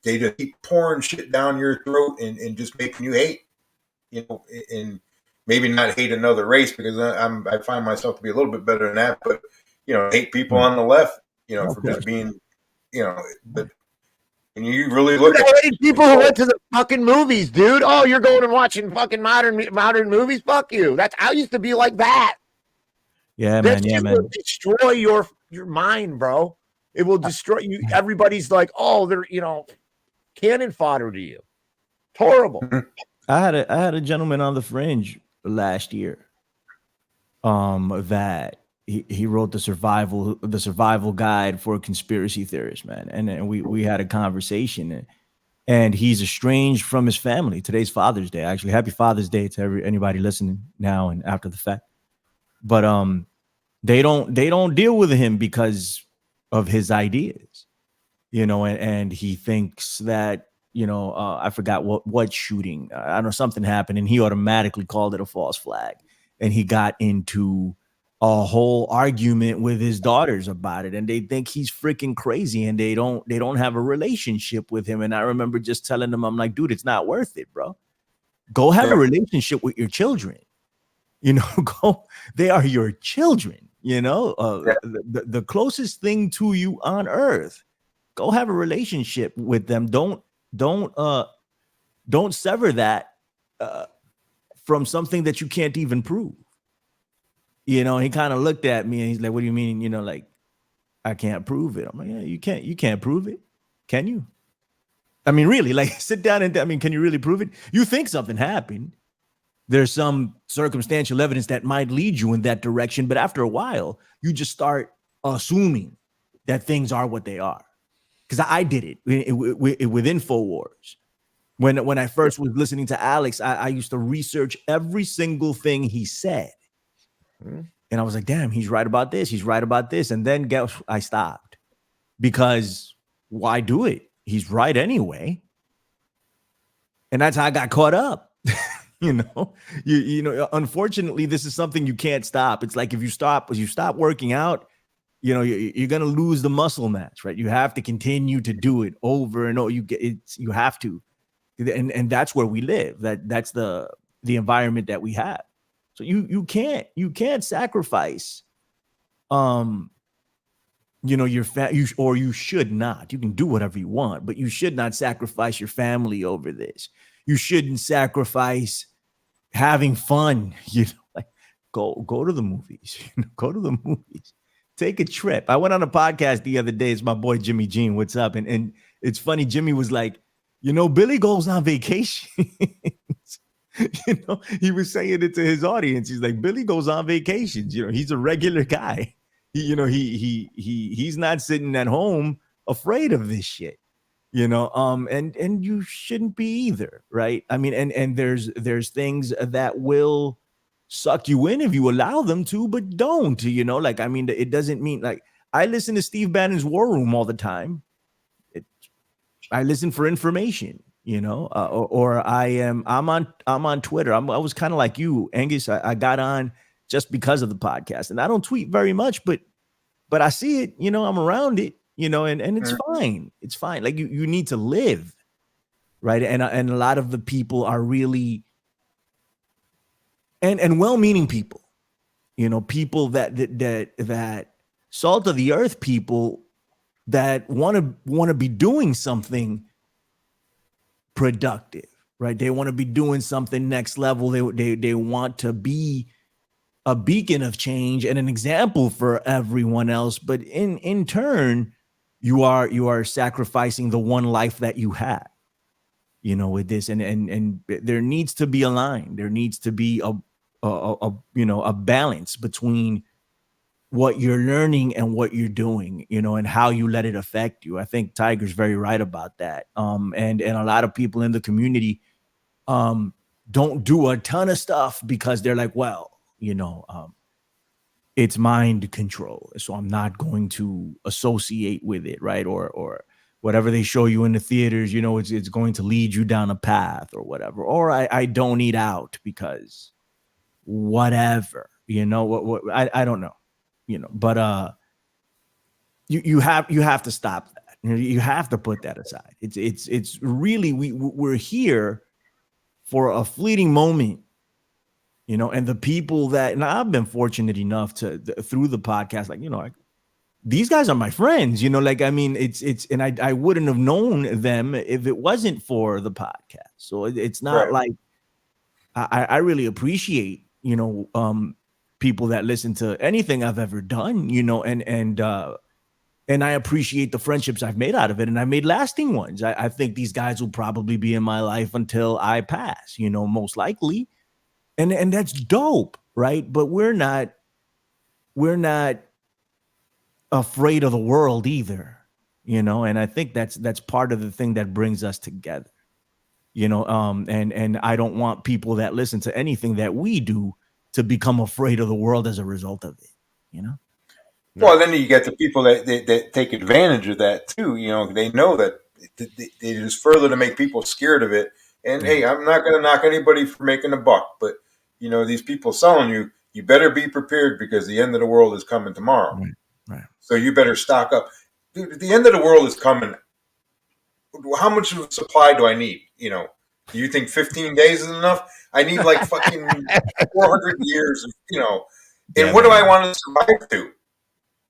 They just keep pouring shit down your throat and just making you hate, and maybe not hate another race, because I find myself to be a little bit better than that, but hate people on the left, for just being, but. And you really look at people who went to the fucking movies, dude. Oh, you're going and watching fucking modern movies? Fuck you. I used to be like that. Yeah, man. Yeah, man. Will destroy your mind, bro. It will destroy you. Everybody's like, oh, they're cannon fodder to you. It's horrible. I had a gentleman on the Fringe last year. That. He wrote the survival guide for conspiracy theorists, man. And we had a conversation, and he's estranged from his family. Today's Father's Day. Actually, happy Father's Day to anybody listening now and after the fact. but they don't deal with him because of his ideas, you know, and he thinks that, you know, I forgot what shooting, I don't know, something happened and he automatically called it a false flag, and he got into a whole argument with his daughters about it, and they think he's freaking crazy, and they don't have a relationship with him. And I remember just telling them, I'm like, dude, it's not worth it, bro. Go have a relationship with your children. You know, go. They are your children. You know, the closest thing to you on earth. Go have a relationship with them. Don't sever that from something that you can't even prove. You know, he kind of looked at me and he's like, "What do you mean? You know, like I can't prove it." I'm like, "Yeah, you can't prove it, can you? I mean, really, like sit down and, I mean, can you really prove it? You think something happened. There's some circumstantial evidence that might lead you in that direction, but after a while, you just start assuming that things are what they are. Because I did it with InfoWars. When I first was listening to Alex, I used to research every single thing he said. And I was like, damn, he's right about this. He's right about this. And then I stopped, because why do it? He's right anyway. And that's how I got caught up. You know, unfortunately, this is something you can't stop. It's like if you stop working out, you know, you're going to lose the muscle mass, right? You have to continue to do it over and over. You have to. And that's where we live. That's the environment that we have. So you can't sacrifice, you know, you should not. You can do whatever you want, but you should not sacrifice your family over this. You shouldn't sacrifice having fun. You know, like go to the movies. You know, go to the movies. Take a trip. I went on a podcast the other day. It's my boy Jimmy Jean. What's up? And it's funny. Jimmy was like, you know, Billy goes on vacation. You know, he was saying it to his audience. He's like, Billy goes on vacations. You know, he's a regular guy. He's not sitting at home afraid of this shit. You know, and you shouldn't be either, right? I mean, and there's things that will suck you in if you allow them to, but don't. You know, like, I mean, it doesn't mean, like, I listen to Steve Bannon's War Room all the time. I listen for information. You know, or I'm on Twitter. I was kind of like you, Angus. I got on just because of the podcast, and I don't tweet very much, but I see it. You know, I'm around it. You know, and it's fine. It's fine. Like you need to live, right? And a lot of the people are really and well-meaning people. You know, people that salt of the earth people that want to be doing something productive, right? They want to be doing something next level. They want to be a beacon of change and an example for everyone else. But in turn, you are sacrificing the one life that you have, you know, with this. And there needs to be a line. There needs to be a balance between what you're learning and what you're doing, you know, and how you let it affect you. I think Tiger's very right about that. And a lot of people in the community don't do a ton of stuff because they're like, well, you know, it's mind control, so I'm not going to associate with it, right? Or whatever they show you in the theaters, you know, it's going to lead you down a path or whatever. Or I don't eat out because whatever, you know, what I don't know. You know, but you have to stop that. You know, you have to put that aside. It's really we're here for a fleeting moment, you know. And the people that, and I've been fortunate enough to through the podcast, like, you know, these guys are my friends. You know, like, I mean, it's and I wouldn't have known them if it wasn't for the podcast. So it's not like I really appreciate, you know, people that listen to anything I've ever done, you know, and I appreciate the friendships I've made out of it, and I made lasting ones. I think these guys will probably be in my life until I pass, you know, most likely, and that's dope, right? But we're not afraid of the world either, you know, and I think that's part of the thing that brings us together, you know, and I don't want people that listen to anything that we do to become afraid of the world as a result of it. You know. Well, then you get the people that take advantage of that too. You know, they know that they just further to make people scared of it. And hey, I'm not going to knock anybody for making a buck, but you know, these people selling you better be prepared because the end of the world is coming tomorrow. Right. So you better stock up. Dude, the end of the world is coming. How much of a supply do I need? You know, do you think 15 days is enough? I need like fucking 400 years. You know, and Yeah, what do man. I want to survive to?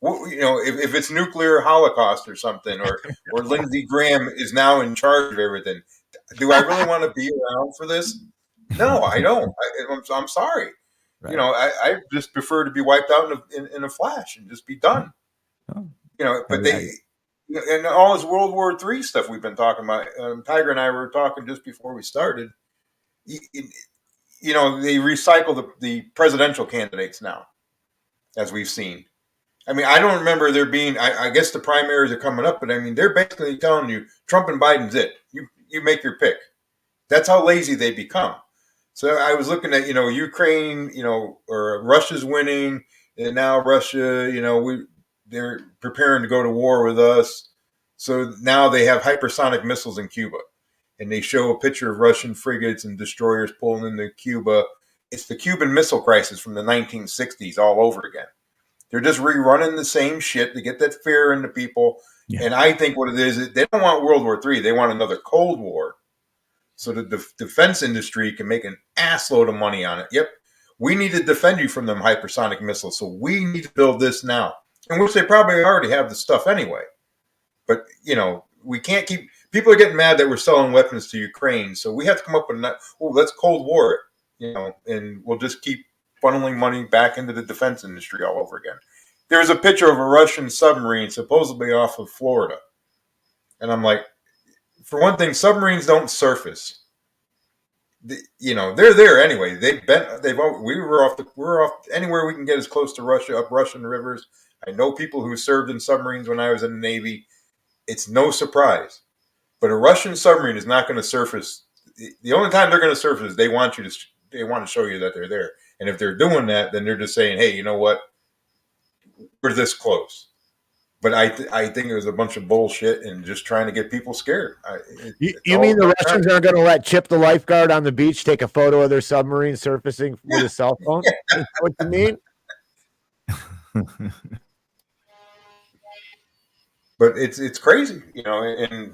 You know, if it's nuclear holocaust or something, or Lindsey Graham is now in charge of everything, do I really want to be around for this? No, I don't. I'm sorry. Right. You know, I just prefer to be wiped out in a flash and just be done. Oh, You know, but I- and all this World War III stuff we've been talking about. Tiger and I were talking just before we started. You know, they recycle the presidential candidates now, as we've seen. I mean, I don't remember there being. I guess the primaries are coming up, but I mean, they're basically telling you Trump and Biden's it. You make your pick. That's how lazy they become. So I was looking at Ukraine, or Russia's winning, and now Russia, they're preparing to go to war with us. So now they have hypersonic missiles in Cuba, and they show a picture of Russian frigates and destroyers pulling into Cuba. It's the Cuban Missile Crisis from the 1960s all over again. They're just rerunning the same shit to get that fear into people. Yeah. And I think what it is they don't want World War III. They want another Cold War so that the defense industry can make an assload of money on it. Yep, we need to defend you from them hypersonic missiles, so we need to build this now. In which they probably already have the stuff anyway. But, we can't keep – people are getting mad that we're selling weapons to Ukraine, so we have to come up with let's Cold War it, and we'll just keep funneling money back into the defense industry all over again. There's a picture of a Russian submarine supposedly off of Florida. And I'm like, for one thing, submarines don't surface. They're there anyway. We're off anywhere we can get as close to Russia, up Russian rivers. I know people who served in submarines when I was in the Navy. It's no surprise. But a Russian submarine is not going to surface. The only time they're going to surface is they want to show you that they're there. And if they're doing that, then they're just saying, hey, you know what? We're this close. But I think it was a bunch of bullshit and just trying to get people scared. You mean the Russians aren't going to let Chip the lifeguard on the beach take a photo of their submarine surfacing with his cell phone? Is that what you mean? But it's crazy, and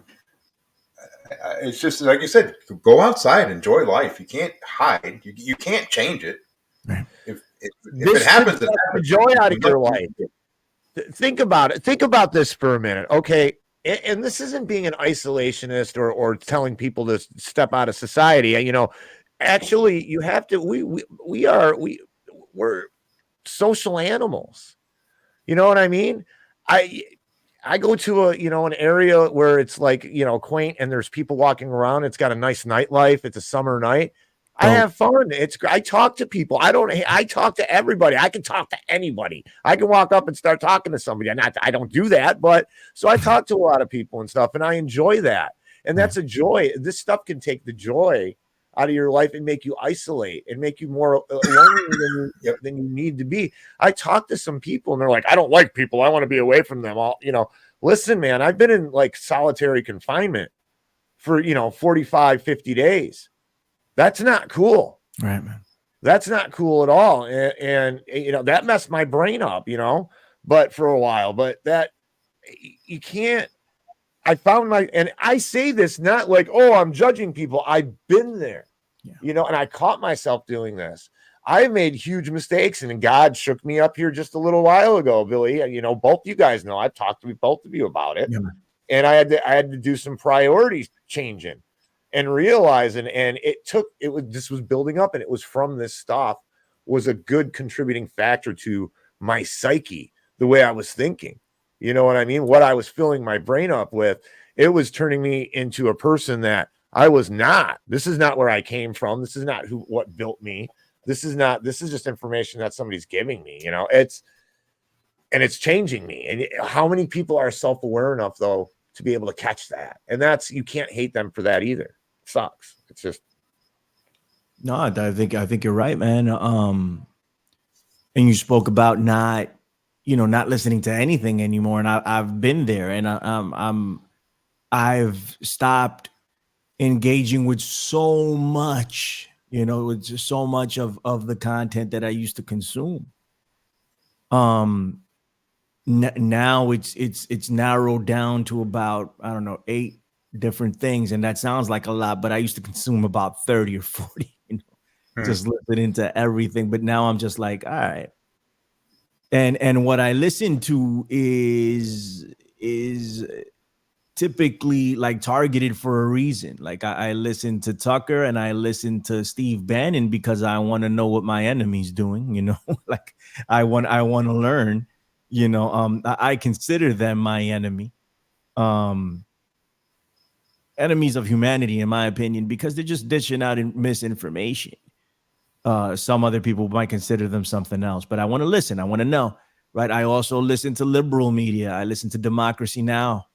it's just like you said, go outside, enjoy life. You can't hide. You can't change it. Right. If it happens, it happens. Joy out of your life. Think about it. Think about this for a minute. Okay. And this isn't being an isolationist or telling people to step out of society. Actually you have to, we're social animals. You know what I mean? I go to an area where it's like, quaint and there's people walking around. It's got a nice nightlife. It's a summer night. I have fun. I talk to people. I talk to everybody. I can talk to anybody. I can walk up and start talking to somebody. I don't do that, but so I talk to a lot of people and stuff, and I enjoy that. And that's a joy. This stuff can take the joy out of your life and make you isolate and make you more lonely than you need to be. I talk to some people and they're like, I don't like people. I want to be away from them all. Listen, man, I've been in like solitary confinement for, 45, 50 days. That's not cool. Right, man. That's not cool at all. And that messed my brain up, but for a while, but that you can't, I found and I say this not like, oh, I'm judging people. I've been there, and I caught myself doing this. I made huge mistakes and God shook me up here just a little while ago, Billy. Both you guys know, I've talked to both of you about it. Yeah, and I had to do some priorities changing and realizing, and this was building up, and it was from this stuff was a good contributing factor to my psyche, the way I was thinking. You know what I mean? What I was filling my brain up with, it was turning me into a person that I was not. This is not where I came from. This is not what built me. This is just information that somebody's giving me, it's changing me. And how many people are self-aware enough though to be able to catch that? And you can't hate them for that either. It sucks. It's just. No, I think you're right, man. and you spoke about not listening to anything anymore. And I've been there, and I've stopped engaging with so much, with just so much of the content that I used to consume. Now it's narrowed down to about, I don't know, 8 different things, and that sounds like a lot, but I used to consume about 30 or 40, just listening to everything. But now I'm just like, all right. And what I listen to is typically like targeted for a reason. Like I listen to Tucker and I listen to Steve Bannon because I want to know what my enemy's doing, like I want to learn, I consider them my enemy. Enemies of humanity, in my opinion, because they're just dishing out misinformation. Some other people might consider them something else, but I want to listen. I want to know, right? I also listen to liberal media. I listen to Democracy Now!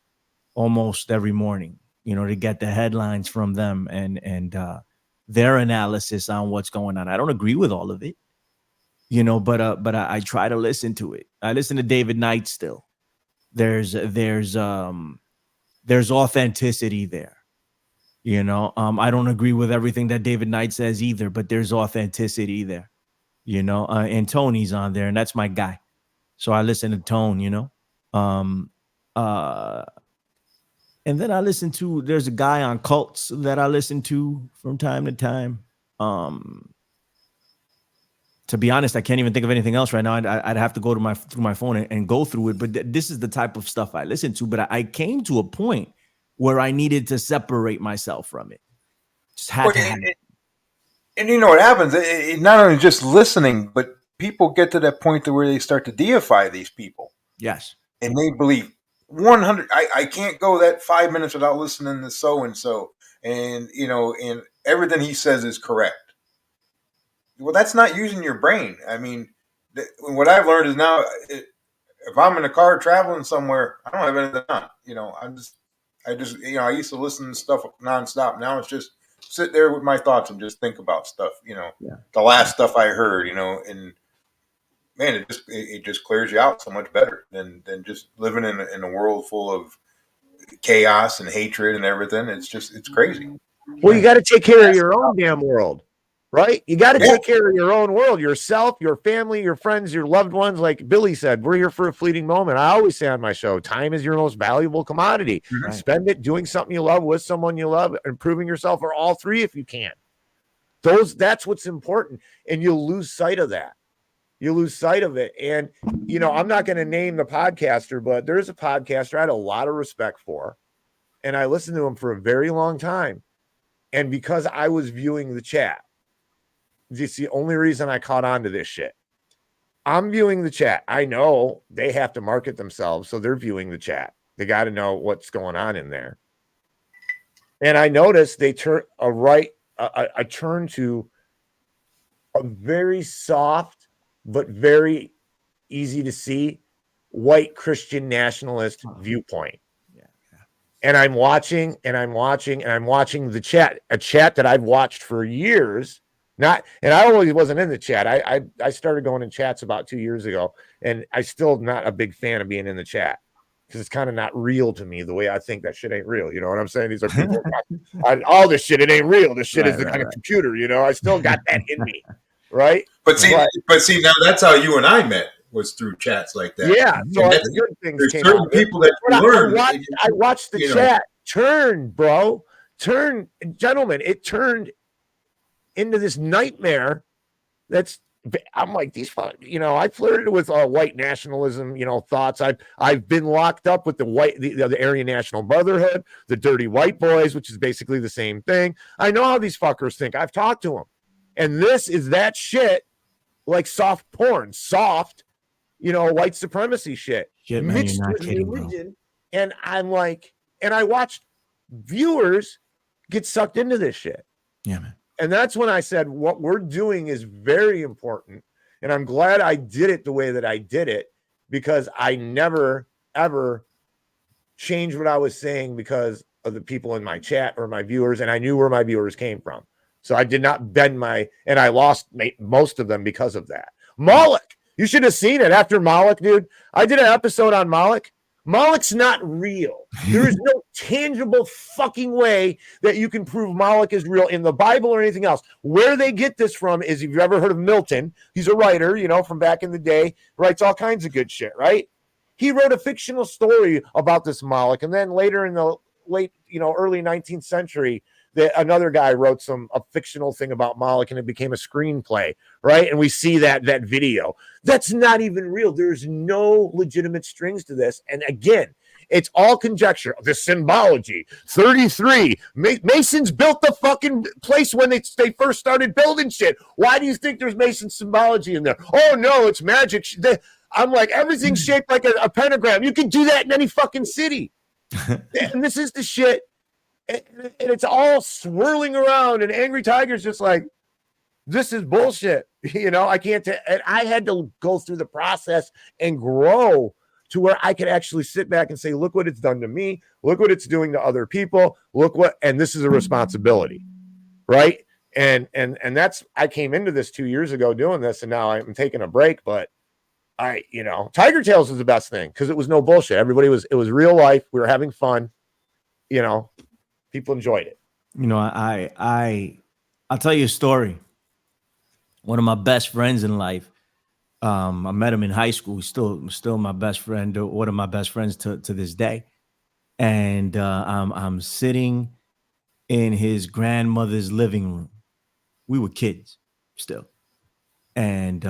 Almost every morning, to get the headlines from them and their analysis on what's going on. I don't agree with all of it, but I try to listen to it. I listen to David Knight still. There's authenticity there. I don't agree with everything that David Knight says either, but there's authenticity there, and Tony's on there, and that's my guy. So I listen to Tone, and then I listen to, there's a guy on cults that I listen to from time to time. To be honest, I can't even think of anything else right now. I'd have to go to through my phone and go through it. But this is the type of stuff I listen to. But I came to a point where I needed to separate myself from it. Just had to have it. And you know what happens? It not only just listening, but people get to that point to where they start to deify these people. Yes. And they believe 100. I can't go that 5 minutes without listening to so and so, and and everything he says is correct. Well, that's not using your brain. I mean, what I've learned is now, if I'm in a car traveling somewhere, I don't have anything on. I used to listen to stuff nonstop. Now it's just sit there with my thoughts and just think about stuff. The last stuff I heard. And man, it just clears you out so much better than just living in a world full of chaos and hatred and everything. It's crazy. Well, you got to take care of your own damn world, right? You got to take care of your own world, yourself, your family, your friends, your loved ones. Like Billy said, we're here for a fleeting moment. I always say on my show, time is your most valuable commodity. Right. Spend it doing something you love with someone you love, improving yourself, or all three if you can. That's what's important, and you'll lose sight of that. You lose sight of it. And, I'm not going to name the podcaster, but there's a podcaster I had a lot of respect for, and I listened to him for a very long time. And because I was viewing the chat, it's the only reason I caught on to this shit. I'm viewing the chat. I know they have to market themselves, so they're viewing the chat. They got to know what's going on in there. And I noticed they turn a turn to a very soft, but very easy to see white Christian nationalist viewpoint. Yeah. And I'm watching the chat, a chat that I've watched for years. And I always wasn't in the chat. I started going in chats about 2 years ago, and I still not a big fan of being in the chat because it's kind of not real to me the way I think that shit ain't real. You know what I'm saying? These are people, all this shit, it ain't real. This shit is the kind of computer, I still got that in me. Right. But see, now that's how you and I met, was through chats like that. Yeah. So that's good things. There's certain people that learn. I watched the chat turn, bro. Gentlemen, it turned into this nightmare. I'm like, these, I flirted with white nationalism, thoughts. I've been locked up with the Aryan National Brotherhood, the Dirty White Boys, which is basically the same thing. I know how these fuckers think. I've talked to them. And this is that shit, like soft porn, white supremacy shit. Shit, man, mixed you're not with kidding, religion. Bro. And I'm like, and I watched viewers get sucked into this shit. Yeah, man. And that's when I said, what we're doing is very important. And I'm glad I did it the way that I did it, because I never, ever changed what I was saying because of the people in my chat or my viewers. And I knew where my viewers came from. So I did not bend and I lost most of them because of that. Moloch, You should have seen it after Moloch, dude. I did an episode on Moloch. Moloch's not real. There is no tangible fucking way that you can prove Moloch is real in the Bible or anything else. Where they get this from is, if you've ever heard of Milton, he's a writer, you know, from back in the day, writes all kinds of good shit, right? He wrote a fictional story about this Moloch, and then later in the late, you know, early 19th century, another guy wrote a fictional thing about Moloch, and it became a screenplay, right? And we see that video. That's not even real. There's no legitimate strings to this. And again, it's all conjecture. The symbology, 33. Masons built the fucking place when they first started building shit. Why do you think there's Mason symbology in there? Oh, no, it's magic. I'm like, everything's shaped like a pentagram. You can do that in any fucking city. And this is the shit. And it's all swirling around, and Angry Tiger's just like, this is bullshit. You know, I can't. And I had to go through the process and grow to where I could actually sit back and say, look what it's done to me. Look what it's doing to other people. And this is a responsibility, right? And that's, I came into this 2 years ago doing this, and now I'm taking a break. But Tiger Tales was the best thing because it was no bullshit. It was real life. We were having fun. You know, people enjoyed it. You know, I'll tell you a story. One of my best friends in life, I met him in high school. He's still my best friend, one of my best friends to this day. And I'm sitting in his grandmother's living room. We were kids still. And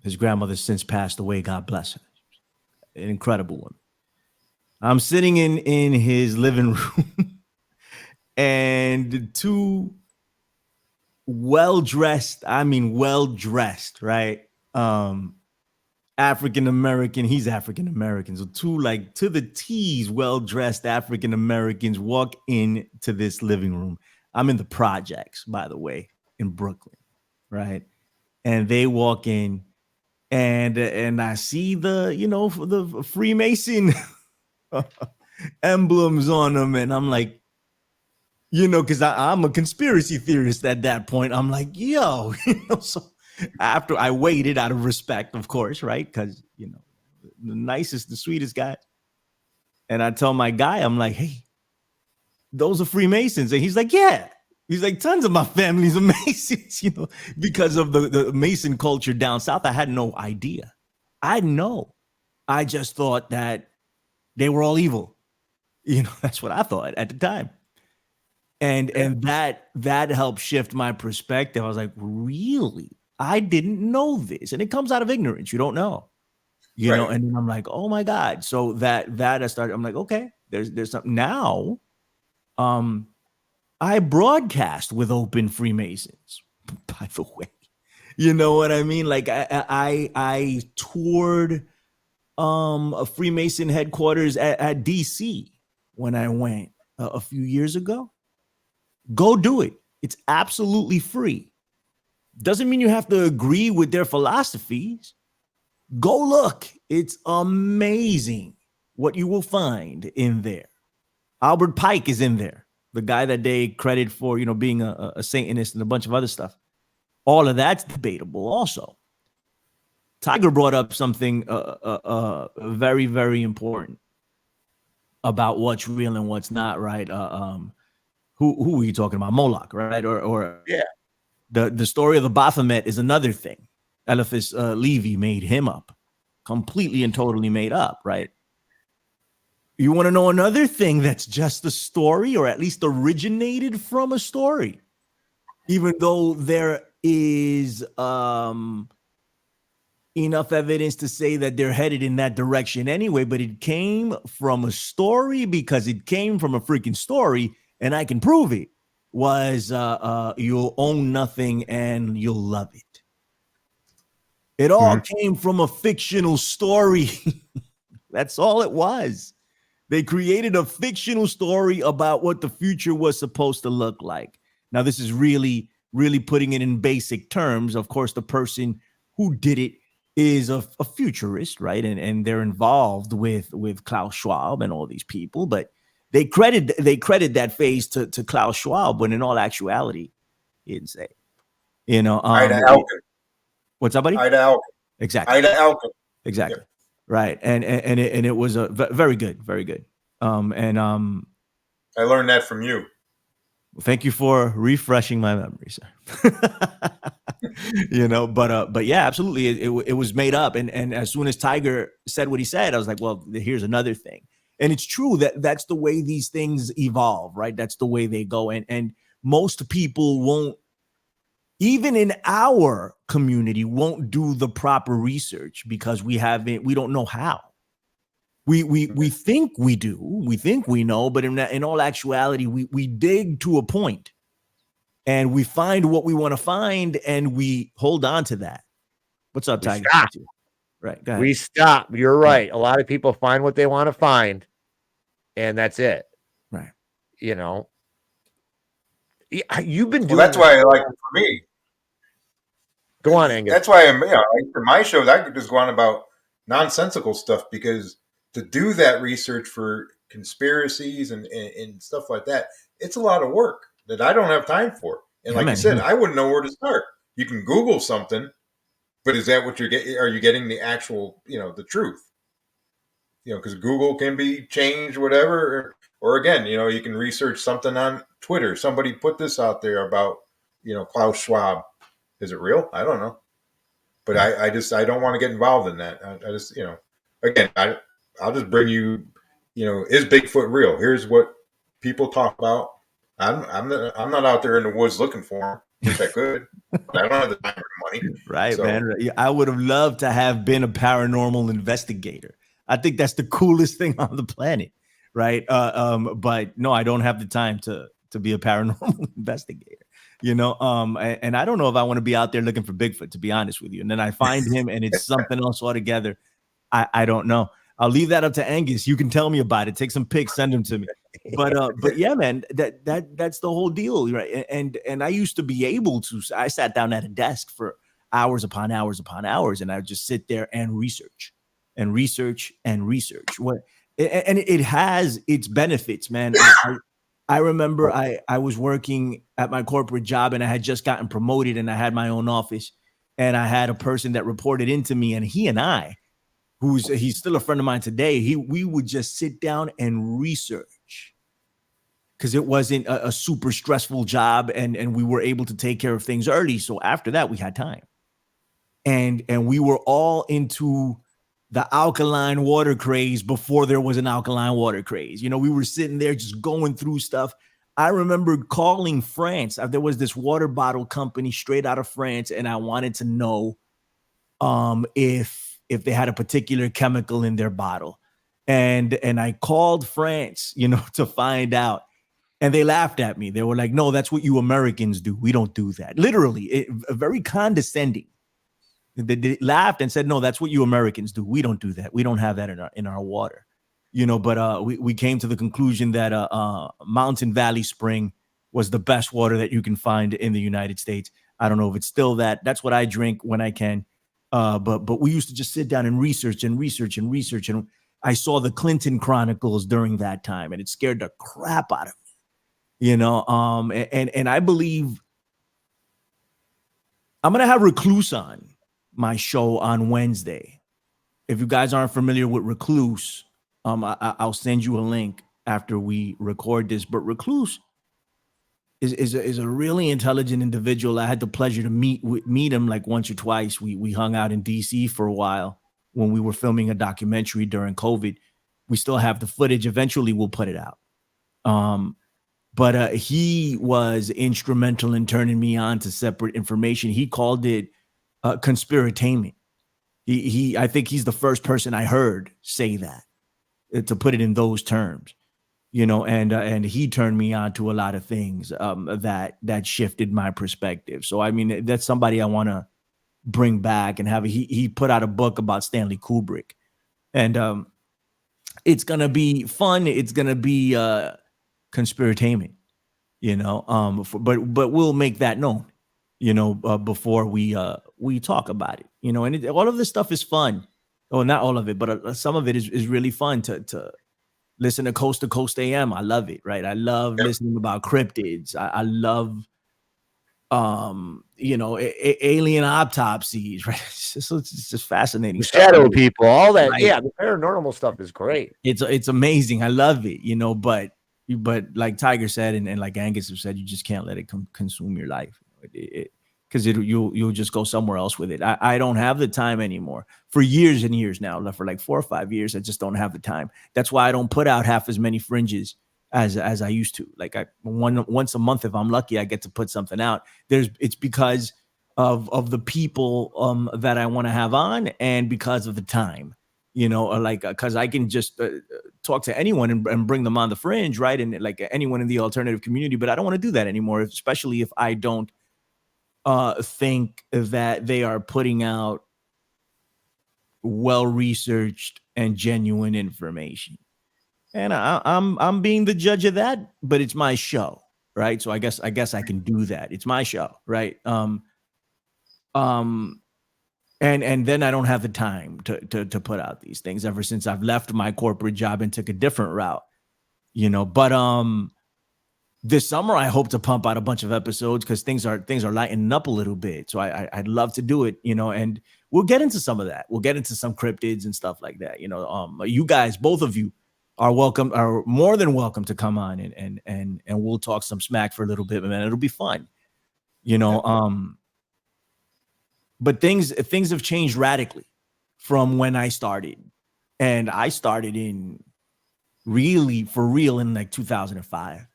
his grandmother since passed away, God bless her. An incredible woman. I'm sitting in his living room, and two well-dressed, right? African-American, he's African-American. So two, like, to the T's, well-dressed African-Americans walk into this living room. I'm in the projects, by the way, in Brooklyn, right? And they walk in, and I see the Freemason emblems on them, and I'm like, because I'm a conspiracy theorist at that point. I'm like, yo, so after I waited out of respect, of course, right? Because, the nicest, the sweetest guy. And I tell my guy, I'm like, hey, those are Freemasons. And he's like, yeah. He's like, tons of my family's are Masons, because of the Mason culture down south. I had no idea. I just thought that they were all evil. That's what I thought at the time. And that helped shift my perspective. I was like, really? I didn't know this. And it comes out of ignorance. You don't know. You know, and then I'm like, oh my God. So that I started, I'm like, okay, there's something now. I broadcast with Open Freemasons, by the way. You know what I mean? Like I toured a Freemason headquarters at DC when I went a few years ago. Go do it. It's absolutely free. Doesn't mean you have to agree with their philosophies. Go look. It's amazing what you will find in there. Albert Pike is in there. The guy that they credit for, being a Satanist and a bunch of other stuff. All of that's debatable also. Tiger brought up something very, very important about what's real and what's not, right? Who are you talking about? Moloch, right? Or yeah. The story of the Baphomet is another thing. Eliphas Levi made him up. Completely and totally made up, right? You want to know another thing that's just a story, or at least originated from a story, even though there is enough evidence to say that they're headed in that direction anyway, but it came from a story because it came from a freaking story, and I can prove it, was you'll own nothing and you'll love it. It all came from a fictional story. That's all it was. They created a fictional story about what the future was supposed to look like. Now, this is really, really putting it in basic terms. Of course, the person who did it is a futurist, right? And they're involved with Klaus Schwab and all these people, but they credit that phase to Klaus Schwab, when in all actuality, he didn't say. Ida Alkin. What's up, buddy? Ida Alkin. Exactly. Ida Alkin. Exactly. Yep. Right. And it was a very good, very good. I learned that from you. Thank you for refreshing my memory, sir. But yeah, absolutely. It was made up. And as soon as Tiger said what he said, I was like, well, here's another thing. And it's true that that's the way these things evolve, right? That's the way they go. And most people won't, even in our community, won't do the proper research because we don't know how. We think we do, we think we know, but in all actuality, we dig to a point and we find what we want to find and we hold on to that. What's up, Tiger? Right. Go ahead. We stop. You're right. A lot of people find what they want to find, and that's it. Right. You know, you've been Well, doing. that's why I like it for me. Go on, Angus. That's why for my shows, I could just go on about nonsensical stuff because to do that research for conspiracies and stuff like that, it's a lot of work that I don't have time for. And like you said, I wouldn't know where to start. You can Google something, but is that what you're getting? Are you getting the actual, the truth? Because Google can be changed, whatever. Or again, you can research something on Twitter. Somebody put this out there about, Klaus Schwab. Is it real? I don't know. But I don't want to get involved in that. I just, again, I'll just bring you, is Bigfoot real? Here's what people talk about. I'm not out there in the woods looking for him. Wish I could, but I don't have the time or the money. Right, so. Man. I would have loved to have been a paranormal investigator. I think that's the coolest thing on the planet, right? But no, I don't have the time to be a paranormal investigator. And I don't know if I want to be out there looking for Bigfoot, to be honest with you. And then I find him and it's something else altogether. I don't know. I'll leave that up to Angus. You can tell me about it. Take some pics, send them to me. But yeah, man, that's the whole deal, right? And I used to be able to. I sat down at a desk for hours upon hours upon hours, and I would just sit there and research. And it has its benefits, man. I remember I was working at my corporate job and I had just gotten promoted and I had my own office and I had a person that reported into me, and he and I, he's still a friend of mine today, we would just sit down and research because it wasn't a super stressful job and we were able to take care of things early. So after that, we had time. And we were all into the alkaline water craze before there was an alkaline water craze. We were sitting there just going through stuff. I remember calling France. There was this water bottle company straight out of France, and I wanted to know if they had a particular chemical in their bottle. And I called France, to find out. And they laughed at me. They were like, no, that's what you Americans do. We don't do that. Literally, very condescending. They laughed and said, no, that's what you Americans do. We don't do that. We don't have that in our water, but we came to the conclusion that Mountain Valley Spring was the best water that you can find in the United States. I don't know if it's still that. That's what I drink when I can. But we used to just sit down and research. And I saw the Clinton Chronicles during that time, and it scared the crap out of me, and I believe I'm going to have Recluse on my show on Wednesday. If you guys aren't familiar with Recluse, I'll send you a link after we record this. But Recluse is a really intelligent individual. I had the pleasure to meet him like once or twice. We hung out in DC for a while when we were filming a documentary during COVID. We still have the footage. Eventually, we'll put it out. But he was instrumental in turning me on to separate information. He called it conspiratainment. I think he's the first person I heard say that, to put it in those terms, and he turned me on to a lot of things that shifted my perspective. So, I mean, that's somebody I want to bring back and have. He put out a book about Stanley Kubrick, and it's going to be fun. It's going to be conspiratainment, but we'll make that known, before we talk about it, and all of this stuff is fun. Well, not all of it, but some of it is really fun to listen to Coast AM. I love it. Right. I love listening about cryptids. I love alien autopsies, right? It's just fascinating The stuff. shadow people, all that. Right. Yeah, the paranormal stuff is great. It's amazing. I love it, but like Tiger said, and like Angus have said, you just can't let it consume your life. Because you'll just go somewhere else with it. I don't have the time anymore. For years and years now, for like 4 or 5 years, I just don't have the time. That's why I don't put out half as many fringes as I used to. Like once a month, if I'm lucky, I get to put something out. It's because of the people that I want to have on, and because of the time, because I can just talk to anyone and bring them on the fringe, right? And like anyone in the alternative community, but I don't want to do that anymore, especially if I don't think that they are putting out well-researched and genuine information. And I'm being the judge of that, but it's my show, right? So I guess I can do that. It's my show, right? And then I don't have the time to put out these things ever since I've left my corporate job and took a different route, but this summer, I hope to pump out a bunch of episodes because things are lightening up a little bit. So I'd love to do it, and we'll get into some of that. We'll get into some cryptids and stuff like that. You guys, both of you, are more than welcome to come on and we'll talk some smack for a little bit, man. It'll be fun, But things have changed radically from when I started, and I started for real in like 2005.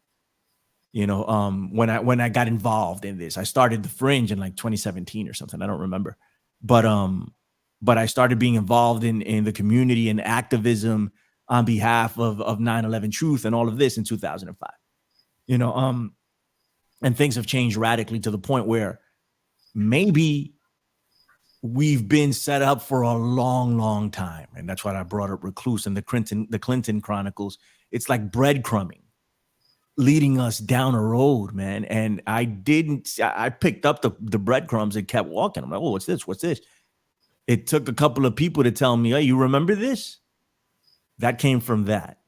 When I got involved in this, I started the Fringe in like 2017 or something. I don't remember, but I started being involved in the community and activism on behalf of 9/11 Truth and all of this in 2005. And things have changed radically to the point where maybe we've been set up for a long, long time, and that's why I brought up Recluse and the Clinton Chronicles. It's like breadcrumbing, leading us down a road, man. And I picked up the breadcrumbs and kept walking. I'm like, oh, what's this? What's this? It took a couple of people to tell me, hey, you remember this? That came from that.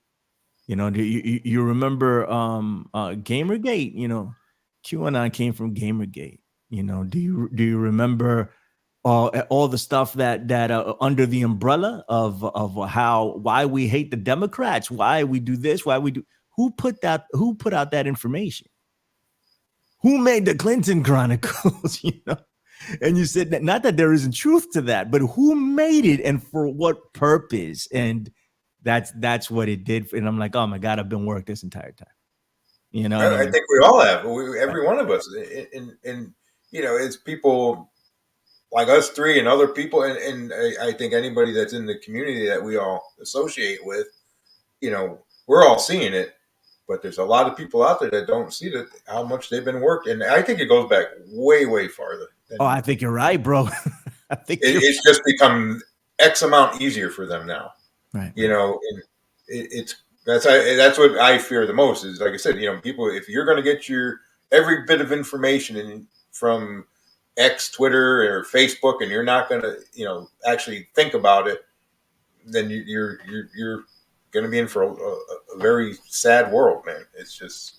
Do you remember Gamergate? QAnon came from Gamergate. Do you remember all the stuff that under the umbrella of why we hate the Democrats, why we do this, why we do. Who put out that information? Who made the Clinton Chronicles? And you said that, not that there isn't truth to that, but who made it and for what purpose? And that's what it did. And I'm like, oh my God, I've been worked this entire time. I think we all have. Every one of us, and it's people like us three and other people, and I think anybody that's in the community that we all associate with, we're all seeing it. But there's a lot of people out there that don't see how much they've been worked. And I think it goes back way, way farther. I think you're right, bro. I think it's just become X amount easier for them now. Right. And that's what I fear the most is, like I said, people, if you're going to get every bit of information from X, Twitter, or Facebook, and you're not going to, actually think about it, then you're going to be in for a very sad world, man. It's just.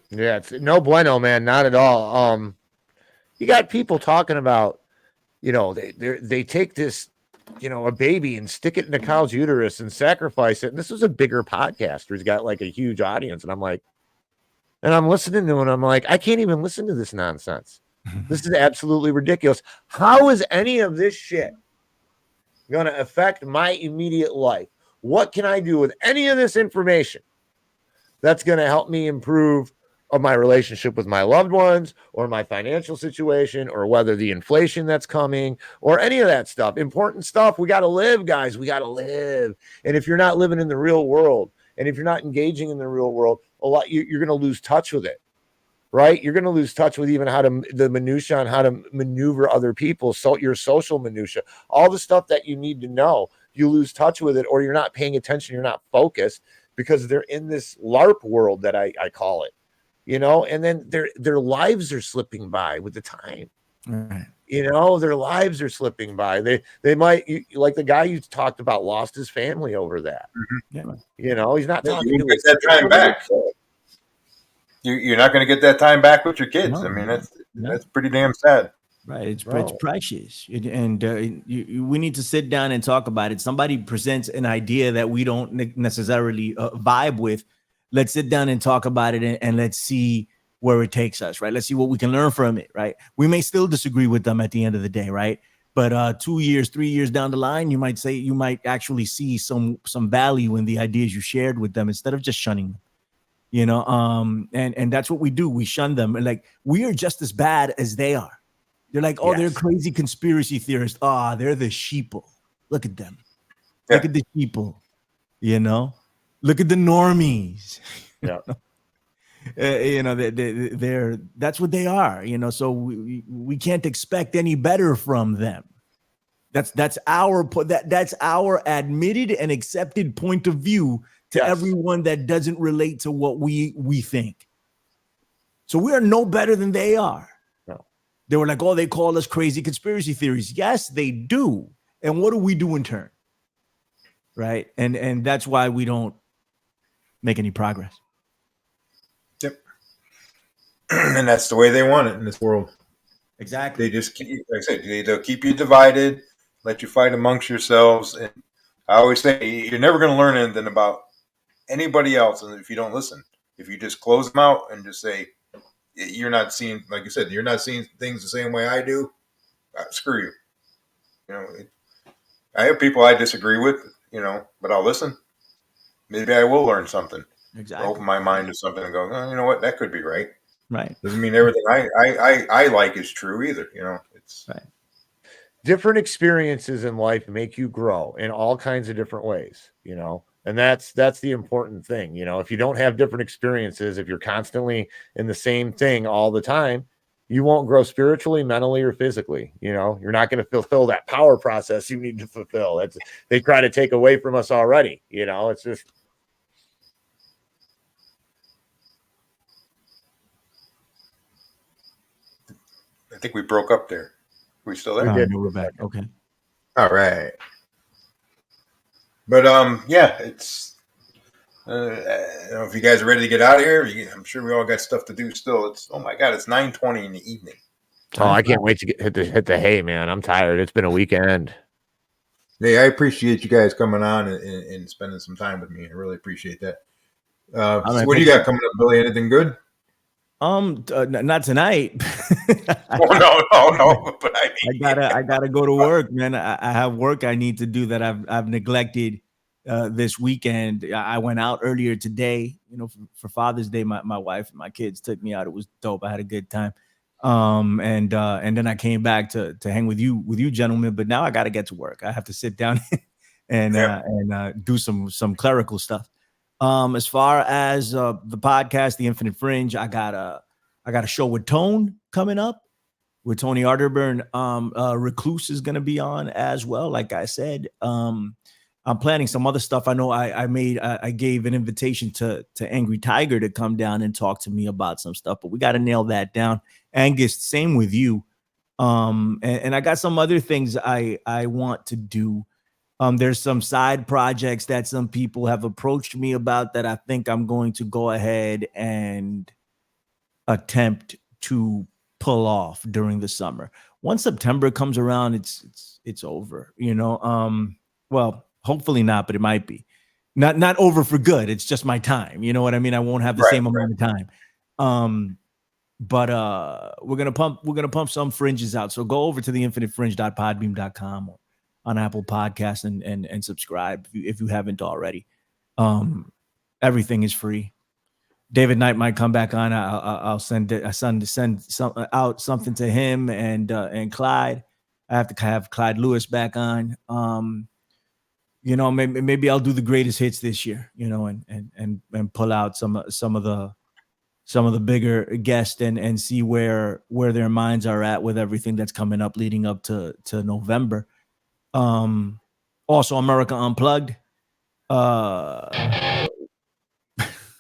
Yeah, it's no bueno, man. Not at all. You got people talking about, they take this, a baby and stick it in a cow's uterus and sacrifice it. And this was a bigger podcaster who's got like a huge audience. And I'm like, and I'm listening to it. And I'm like, I can't even listen to this nonsense. This is absolutely ridiculous. How is any of this shit going to affect my immediate life? What can I do with any of this information that's going to help me improve my relationship with my loved ones or my financial situation or whether the inflation that's coming or any of that stuff? Important stuff. We got to live, guys. We got to live. And if you're not living in the real world and if you're not engaging in the real world, you're going to lose touch with it. Right? You're going to lose touch with even the minutia on how to maneuver other people. So your social minutia, all the stuff that you need to know, you lose touch with it, or you're not paying attention. You're not focused because they're in this LARP world that I call it, and then their lives are slipping by with the time. Right. Their lives are slipping by. They might, like the guy you talked about, lost his family over that. Yeah. He's not You talking won't to get his that time family. back. You're not going to get that time back with your kids. No, I mean, no. that's pretty damn sad. Right, it's Bro. precious, and we need to sit down and talk about it. Somebody presents an idea that we don't necessarily vibe with. Let's sit down and talk about it, and let's see where it takes us. Right, let's see what we can learn from it. Right, we may still disagree with them at the end of the day. Right, but 2 years, 3 years down the line, you might actually see some value in the ideas you shared with them instead of just shunning them. And that's what we do. We shun them, and like we are just as bad as they are. They're like, oh, they're Yes. crazy conspiracy theorists. Ah, they're the sheeple. Look at them. Yeah. Look at the sheeple. Look at the normies. Yeah. They're that's what they are. So we can't expect any better from them. That's our admitted and accepted point of view to Yes. everyone that doesn't relate to what we think. So we are no better than they are. They were like, oh, they call us crazy conspiracy theories. Yes, they do. And what do we do in turn? Right. And that's why we don't make any progress. Yep. And that's the way they want it in this world. Exactly. They just keep, like I said, they'll keep you divided, let you fight amongst yourselves. And I always say you're never going to learn anything about anybody else if you don't listen. If you just close them out and just say, you're not seeing, like you said, you're not seeing things the same way I do. Screw you. I have people I disagree with, but I'll listen. Maybe I will learn something. Exactly. Open my mind to something and go, oh, you know what? That could be right. Right. Doesn't mean everything I like is true either. It's right. Different experiences in life make you grow in all kinds of different ways, and that's the important thing. If you don't have different experiences, if you're constantly in the same thing all the time, you won't grow spiritually, mentally, or physically. You're not going to fulfill that power process you need to fulfill. They try to take away from us already. It's just. I think we broke up there. We still there? did. We're back. Okay. All right. But yeah, it's. I don't know if you guys are ready to get out of here. I'm sure we all got stuff to do still. It's oh my god, it's 9:20 in the evening. Oh, I can't wait to hit the hay, man. I'm tired. It's been a weekend. Hey, I appreciate you guys coming on and spending some time with me. I really appreciate that. So what do you got coming up, Billy? Anything good? Not tonight. Oh, no. But I gotta go to work, man. I have work I need to do that I've neglected this weekend. I went out earlier today, for Father's Day. My wife and my kids took me out. It was dope. I had a good time. And then I came back to hang with you gentlemen. But now I got to get to work. I have to sit down and do some clerical stuff. As far as the podcast, The Infinite Fringe, I got a show with Tone coming up with Tony Arterburn. Recluse is going to be on as well. Like I said, I'm planning some other stuff. I know I gave an invitation to Angry Tiger to come down and talk to me about some stuff, but we got to nail that down. Angus, same with you. And I got some other things I want to do. There's some side projects that some people have approached me about that I think I'm going to go ahead and attempt to pull off during the summer. Once September comes around, it's over, well, hopefully not, but it might be not over for good. It's just my time. You know what I mean? I won't have the same amount of time. But we're gonna pump some fringes out. So go over to theinfinitefringe.podbeam.com or on Apple Podcasts and subscribe if you haven't already. Everything is free. David Knight might come back on. I'll send out something to him and Clyde. I have to have Clyde Lewis back on. Maybe I'll do the greatest hits this year. And pull out some of the bigger guests and see where their minds are at with everything that's coming up leading up to November. Also America Unplugged.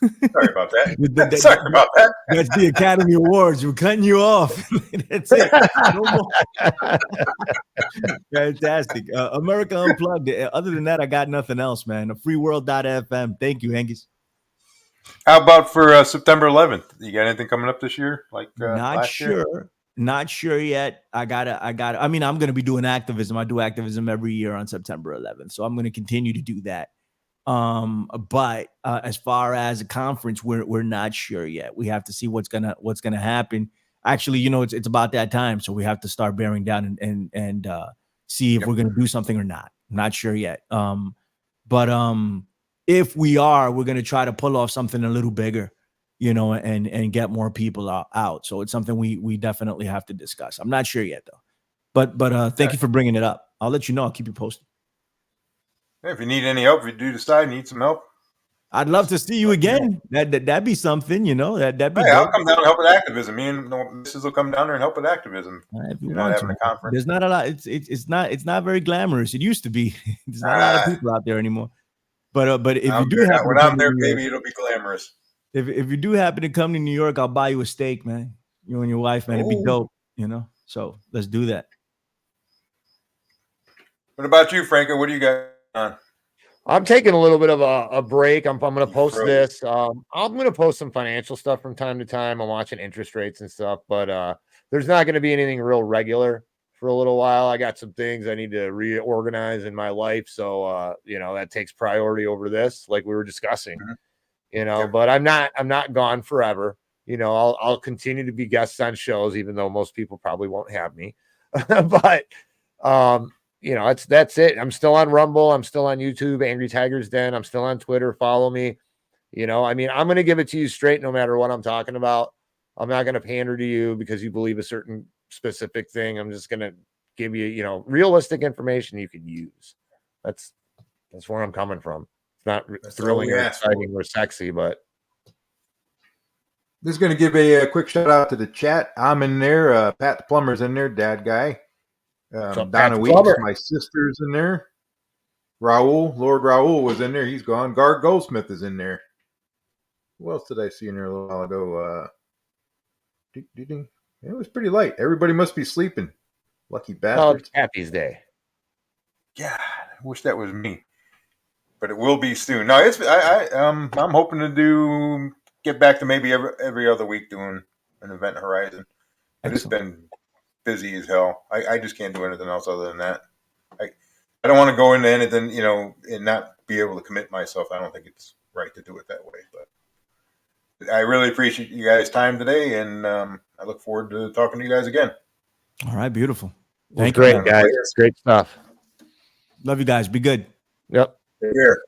Sorry about that. That- that- Sorry about that. That's the Academy Awards. We're cutting you off. That's it. No more. Fantastic. America Unplugged. Other than that, I got nothing else, man. Freeworld.fm. Thank you, Hengis. How about for September 11th? You got anything coming up this year? Like Not last year? sure. Not sure yet. I mean, I'm gonna be doing activism. I do activism every year on September 11th. So I'm gonna continue to do that. But as far as a conference, we're not sure yet. We have to see what's gonna happen. Actually, it's about that time, so we have to start bearing down and see if we're gonna do something or not. Not sure yet. But if we are, we're gonna try to pull off something a little bigger, and get more people out. So it's something we definitely have to discuss. I'm not sure yet though. But thank you for bringing it up. I'll let you know. I'll keep you posted. If you need any help, if you do decide you need some help, I'd love to see you again. That'd be something, that'd be. hey, I'll dope. come down and help with activism. Me and the missus will come down there and help with activism. If you You're not want having to. a conference. There's not a lot. It's not very glamorous. It used to be. There's not a lot of people out there anymore. But if you do happen when to I'm come there, to New York, baby, it'll be glamorous. if you do happen to come to New York, I'll buy you a steak, man. You and your wife, man. It'd be dope, So let's do that. What about you, Franco? What do you got on? I'm taking a little bit of a break. I'm going to post Frozen. this. I'm going to post some financial stuff from time to time. I'm watching interest rates and stuff, but there's not going to be anything real regular for a little while. I got some things I need to reorganize in my life. So, that takes priority over this, like we were discussing, but I'm not gone forever. I'll continue to be guests on shows, even though most people probably won't have me, but, that's it. I'm still on Rumble. I'm still on YouTube, Angry Tigers Den. I'm still on Twitter. Follow me. I'm going to give it to you straight no matter what I'm talking about. I'm not going to pander to you because you believe a certain specific thing. I'm just going to give you, realistic information you could use. That's where I'm coming from. It's not thrilling or exciting or sexy, but. This is going to give a quick shout out to the chat. I'm in there. Pat the Plumber's in there, dad guy. Donna Weeks, my sister's in there. Lord Raoul was in there. He's gone. Gar Goldsmith is in there. Who else did I see in there a little while ago? It was pretty light. Everybody must be sleeping. Lucky bastards. Oh, it's Happy's Day. Yeah, I wish that was me, but it will be soon. No, I'm hoping to get back to maybe every other week doing an Event Horizon. But it's been busy as hell. I just can't do anything else other than that. I don't want to go into anything, and not be able to commit myself. I don't think it's right to do it that way. But I really appreciate you guys' time today, and I look forward to talking to you guys again. All right, beautiful. Thank you, guys. Great stuff. Love you guys. Be good. Yep. Take care.